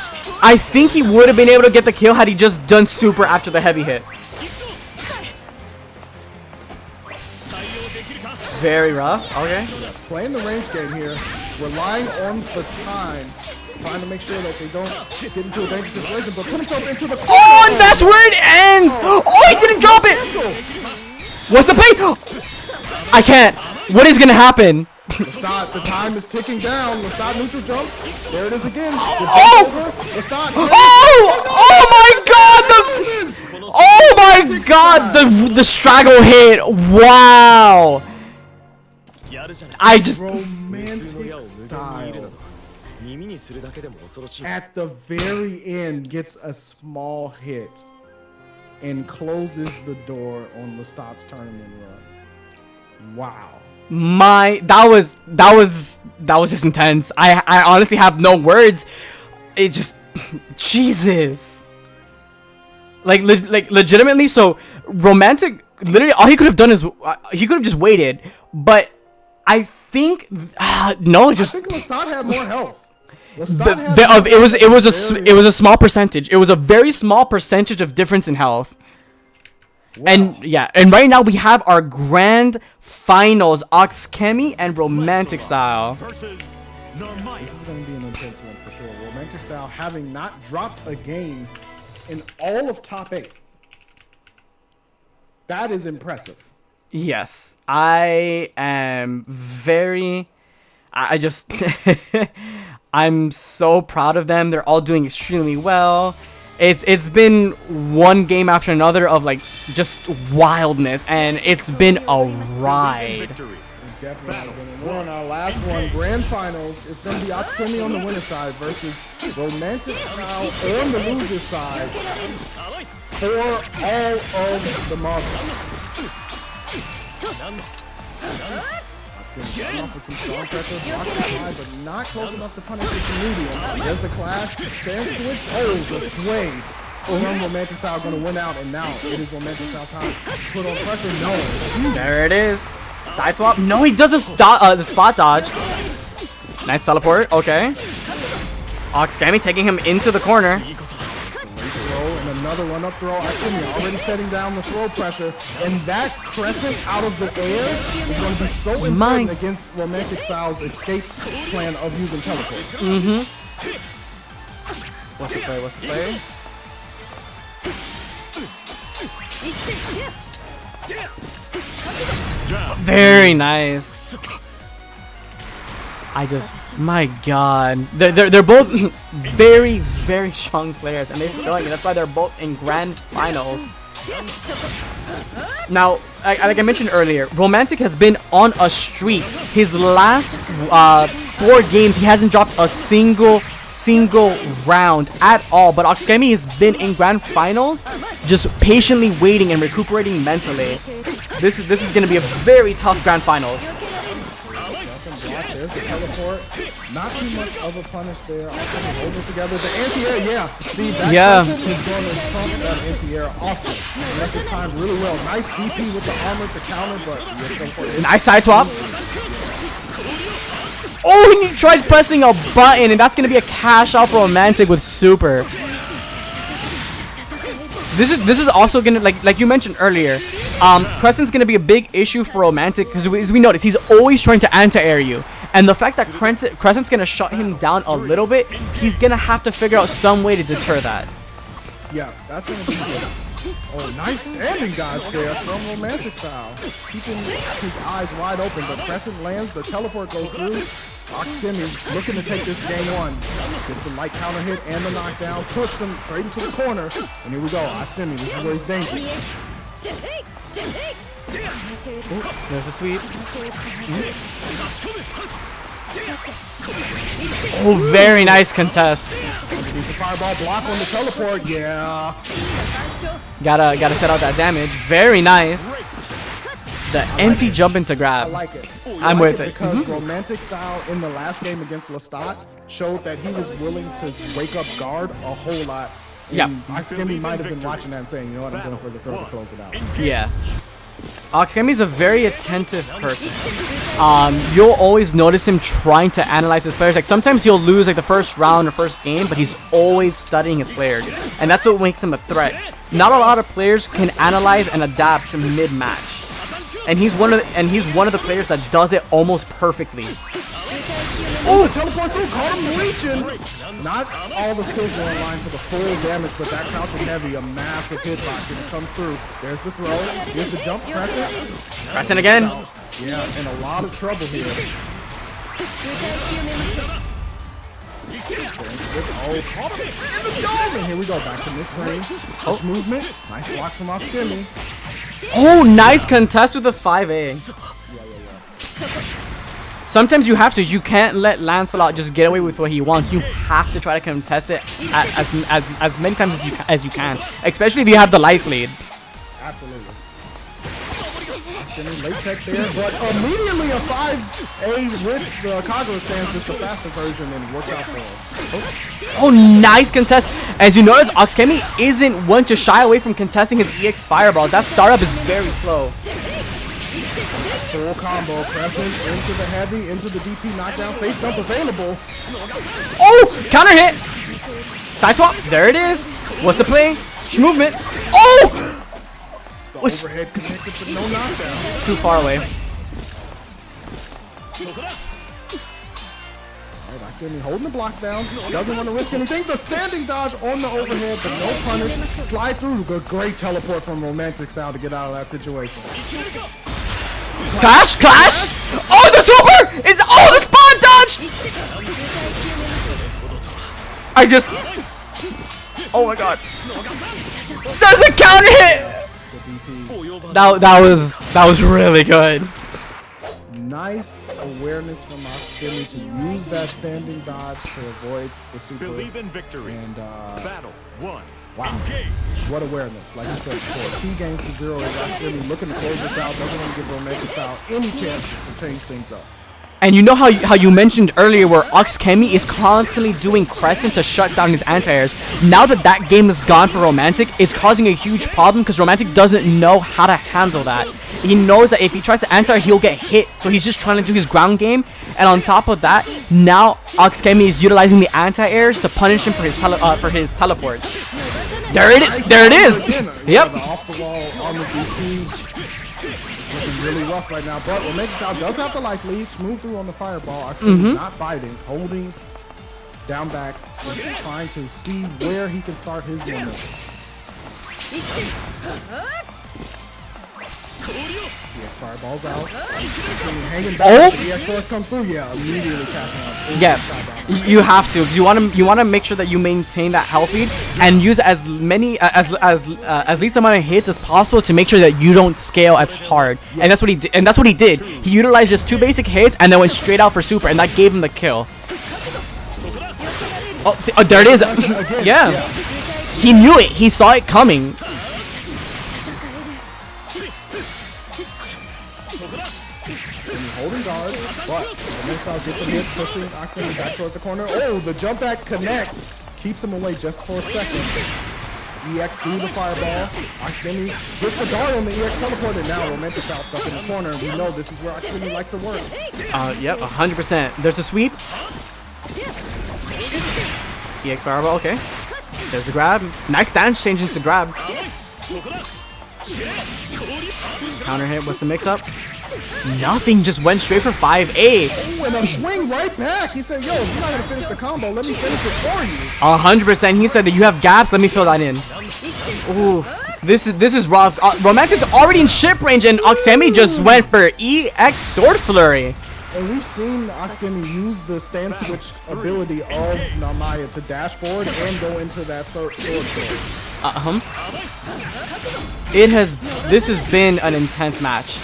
I think he would have been able to get the kill had he just done super after the heavy hit. Very rough. Okay. Playing the range game here, relying on the time, trying to make sure that they don't get into a dangerous situation, but put himself into the corner. Oh, and that's where it ends. Oh, he didn't drop it. What's the play? I can't. What is gonna happen? Lestat, the time is ticking down. Lestat neutral jump. There it is again. Lestat. Oh my god, the straggle hit. Wow. I just Romantic Style at the very end gets a small hit and closes the door on Lestat's tournament run. Wow. that was just intense. I honestly have no words. It just Jesus. Like legitimately, so Romantic literally all he could have done is he could have just waited, but I think no, just I think Lestat had more health. It was a small percentage. It was a very small percentage of difference in health. Wow. And yeah, and right now we have our grand finals, Oxkemi and Romantic Style. This is going to be an intense one for sure. Romantic Style having not dropped a game in all of top 8. That is impressive. Yes, I am very. I just I'm so proud of them. They're all doing extremely well. It's been one game after another of like just wildness, and it's been a ride. Definitely. We're on our last one, grand finals. It's going to be Oxkemi on the winner side versus Romantic Style on the loser side for all of the marbles. Oxkemi off with some strong pressure, blocks the side, but not close enough to punish with the medium. There's the clash, stand switch, the sway. Some Romantic Style going to win out, and now it is Romantic Style time. Put on pressure, no. There it is. Side swap. No, he does the spot dodge. Nice teleport. Okay. Oxkemi taking him into the corner. Throw and another run-up throw. Oxkemi already setting down the throw pressure, and that crescent out of the air is going to be so important against Romantic Style's escape plan of using teleport. What's the play? What's the play? Very nice. My god, they're both very strong players, and they're showing it. That's why they're both in grand finals. Now, like I mentioned earlier, Romantic has been on a streak. His last 4 games, he hasn't dropped a single round at all. But Oxkemi has been in grand finals, just patiently waiting and recuperating mentally. This is going to be a very tough grand finals. There's the teleport. Not too much of a punish there. Oxkemi hold it together. The anti-air, See, that crescent is going to pump that anti-air off. And that's his time really well. Nice DP with the armor to counter, but nice side swap. Oh, he tried pressing a button, and that's going to be a cash out for Romantic with super. This is also gonna like you mentioned earlier. Crescent's gonna be a big issue for Romantic because as we notice, he's always trying to anti-air you, and the fact that Crescent's gonna shut him down a little bit, he's gonna have to figure out some way to deter that. Yeah, that's gonna be good. Oh, nice standing dodge there from Romantic Style. Keeping his eyes wide open. The crescent lands, the teleport goes through. Oxkemi looking to take this game one. Gets the light counter hit and the knockdown. Pushed him straight into the corner. And here we go. Oxkemi, this is where he's dangerous. Oh, there's a sweep. Oh, very nice contest. Underneath the fireball block on the teleport. Yeah. Gotta set out that damage. Very nice. The empty jump into I grab. like it. I'm with it. Because Romantic Style in the last game against Lestat showed that he was willing to wake up guard a whole lot. Yeah. Oxkemi might have been watching that and saying, you know what, I'm going for the throw to close it out. Yeah. Oxkemi's a very attentive person. You'll always notice him trying to analyze his players. Like sometimes he'll lose like the first round or first game, but he's always studying his players, and that's what makes him a threat. Not a lot of players can analyze and adapt mid-match, and he's one of the players that does it almost perfectly. Oh, teleport through, caught him reaching. Not all the skills go online for the full damage, but that crouching heavy, a massive hitbox, and it comes through. There's the throw, here's the jump, crescent. Crescent again. Yeah, in a lot of trouble here. Oh, caught him in the dome, and here we go, back to mid-range. Push movement, nice blocks from Oxkemi. Oh, nice contest with the 5A. Sometimes you have to. You can't let Lancelot just get away with what he wants. You have to try to contest it as many times as you can, especially if you have the life lead. Absolutely. Late tech there, but immediately a 5A with the Kagura stance is the faster version and works out for him. Oh, nice contest. As you notice, Oxkemi isn't one to shy away from contesting his EX fireballs. That startup is very slow. Full combo, crescent into the heavy, into the DP knockdown, safe jump available. Oh, counter hit. Side swap. There it is. What's the play? Movement. Oh! The overhead connected but no knockdown. Too far away. Oxkemi holding the blocks down, doesn't want to risk anything. The standing dodge on the overhead, but no punish. Slide through. Good, great teleport from Romantic Style to get out of that situation. Clash! Clash! Oh, the super! It's the spawn dodge! I just... Oh my god. There's a counter hit! That was really good. Nice awareness from Oxkemi to use that standing dodge to avoid the super. Believe in victory. And Battle 1. wow, what awareness! Like I said before, 2 games to 0 is Oxkemi looking to close this out. Doesn't want to give Romantic Style any chances to change things up. And you know how you mentioned earlier where Oxkemi is constantly doing Crescent to shut down his anti-airs. Now that game is gone for Romantic, it's causing a huge problem because Romantic doesn't know how to handle that. He knows that if he tries to anti-air, he'll get hit. So he's just trying to do his ground game. And on top of that, now Oxkemi is utilizing the anti-airs to punish him for his teleports. There it is. There it is. Yep. The off the wall on the DP. It's looking really rough right now, but Romantic Style does have the life lead. Smooth through on the fireball. Oxkemi not biting, holding down back, and trying to see where he can start his momentum. EX fireballs out. Hanging back. The EX force comes through. Yeah, immediately cashing out. Yeah, you have to, because you want to make sure that you maintain that health lead and use as many as least amount of hits as possible to make sure that you don't scale as hard. Yes. And that's what he did. He utilized just 2 basic hits and then went straight out for super, and that gave him the kill. Oh, there it is. Yeah. He knew it. He saw it coming. Holding guard, but Romantic Style gets a hit, pushing Oxkemi back towards the corner. Oh, the jump back connects, keeps him away just for a second. EX through the fireball. Oxkemi gets the guard on the EX teleport, and now Romantic Style stuck in the corner. And we know this is where Oxkemi likes to work. Yep, 100%. There's a sweep. EX fireball, okay. There's a grab. Nice stance change into grab. Counter hit, what's the mix-up? Nothing, just went straight for 5A. Oh, and a swing right back. He said, yo, if you're not going to finish the combo, let me finish it for you. 100%. He said that you have gaps, let me fill that in. Ooh. This is rough. Romantic's already in ship range, and Oxemi just went for EX Sword Flurry. And we've seen Oxgame use the stand switch ability of Narmaya to dash forward and go into that sword sword. This has been an intense match.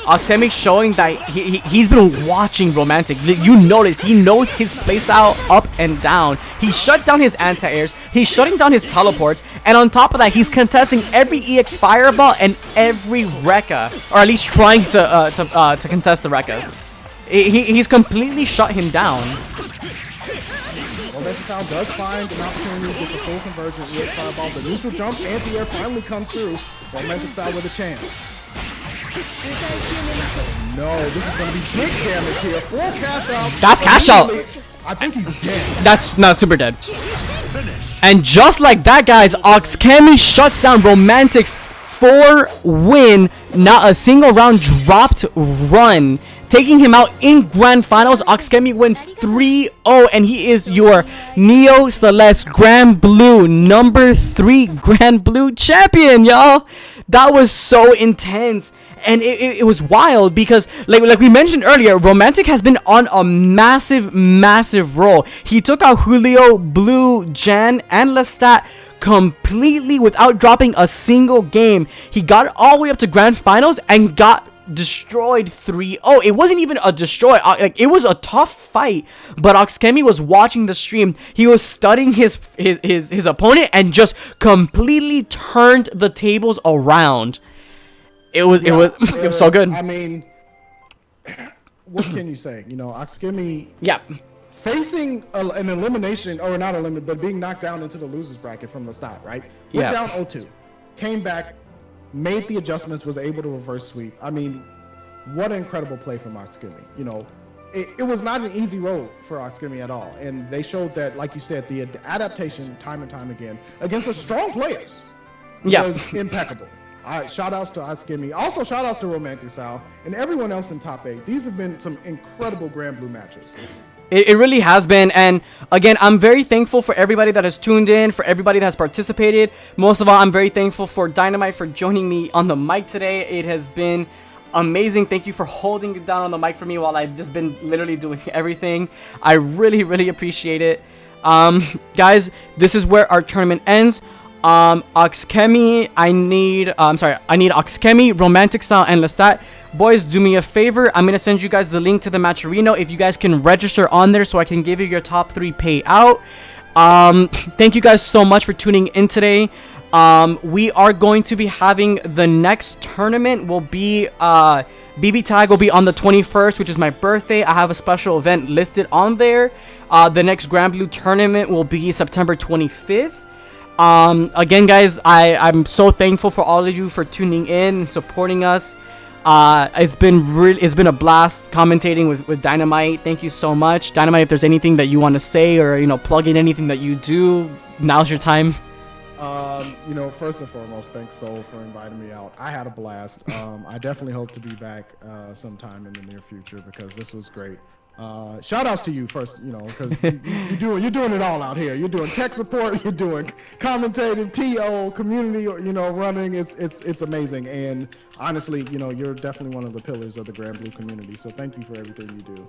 Oxemi showing that he's been watching Romantic. You notice he knows his playstyle up and down. He shut down his anti-airs. He's shutting down his teleports. And on top of that, he's contesting every EX Fireball and every Rekka. Or at least trying to contest the Rekkas. He's completely shut him down. Romantic Style does find an opportunity to get the full conversion EX Fireball. The neutral jump anti-air finally comes through. Romantic Style with a chance. No, this is going to be big damage here. 4 cash out. That's cash out. I think he's dead. That's not super dead. And just like that, guys, Oxemi shuts down Romantic's 4-win, not a single round dropped run. Taking him out in grand finals, Oxemi wins 3-0, and he is your Neo Celeste Grand Blue number 3 Grand Blue champion, y'all. That was so intense. And it was wild because, like we mentioned earlier, Romantic has been on a massive roll. He took out Julio, Blue, Jan, and Lestat completely without dropping a single game. He got all the way up to grand finals and got destroyed 3-0. It wasn't even a destroy. Like, it was a tough fight, but Oxemi was watching the stream. He was studying his opponent and just completely turned the tables around. It was so good. I mean, what can you say? You know, Oxemi facing an elimination, or not elimination, but being knocked down into the losers bracket from the start, right? Went down 0-2, came back, made the adjustments, was able to reverse sweep. I mean, what an incredible play from Oxemi. You know, it was not an easy road for Oxemi at all, and they showed that, like you said, the adaptation time and time again against the strong players was impeccable. Shout outs to Oxemi. Also, shout outs to Romantic Style and everyone else in top 8. These have been some incredible Grand Blue matches. It really has been, and again, I'm very thankful for everybody that has tuned in, for everybody that has participated. Most of all, I'm very thankful for Dynamite for joining me on the mic today. It has been amazing. Thank you for holding it down on the mic for me while I've just been literally doing everything. I really appreciate it. Guys, this is where our tournament ends. Oxemi, I need Oxemi, Romantic Style, and Lestat. Boys, do me a favor. I'm gonna send you guys the link to the Matcherino. If you guys can register on there so I can give you your top 3 payout. Thank you guys so much for tuning in today. We are going to be having the next tournament will be BB Tag will be on the 21st, which is my birthday. I have a special event listed on there. The next Grand Blue tournament will be September 25th. Again, guys, I'm so thankful for all of you for tuning in and supporting us. It's been a blast commentating with Dynamite. Thank you so much, Dynamite. If there's anything that you want to say, or plug in anything that you do, now's your time. First and foremost, thanks Soul for inviting me out. I had a blast. I definitely hope to be back sometime in the near future because this was great. Shout outs to you first, because you're doing it all out here. You're doing tech support, you're doing commentating, TO, community, running. It's amazing. And honestly, you're definitely one of the pillars of the Grand Blue community. So thank you for everything you do.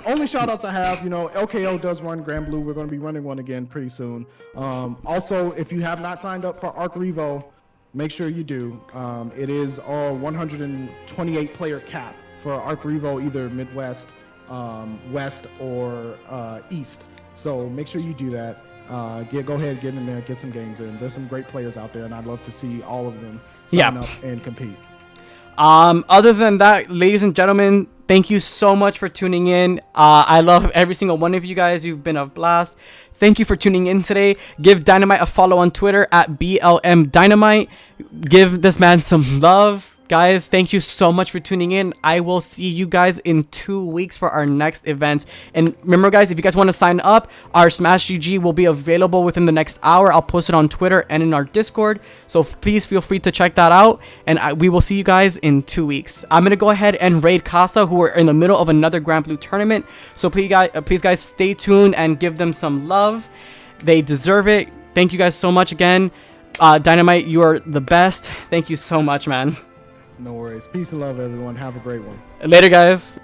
Only shout outs I have, LKO does run Grand Blue. We're going to be running one again pretty soon. Also, if you have not signed up for Arc Revo, make sure you do. It is our 128 player cap for Arc Revo, either Midwest, West, or East. So make sure you do that. Go ahead, get in there, get some games in. There's some great players out there, and I'd love to see all of them sign up and compete. Other than that, ladies and gentlemen, thank you so much for tuning in. I love every single one of you guys. You've been a blast. Thank you for tuning in today. Give Dynamite a follow on Twitter at BLM Dynamite. Give this man some love. Guys, thank you so much for tuning in. I will see you guys in 2 weeks for our next events. And remember, guys, if you guys want to sign up, our Smash GG will be available within the next hour. I'll post it on Twitter and in our Discord. So please feel free to check that out. And we will see you guys in 2 weeks. I'm going to go ahead and raid Casa, who are in the middle of another Grand Blue tournament. So please, guys, stay tuned and give them some love. They deserve it. Thank you guys so much again. Dynamite, you are the best. Thank you so much, man. No worries. Peace and love, everyone. Have a great one. Later, guys.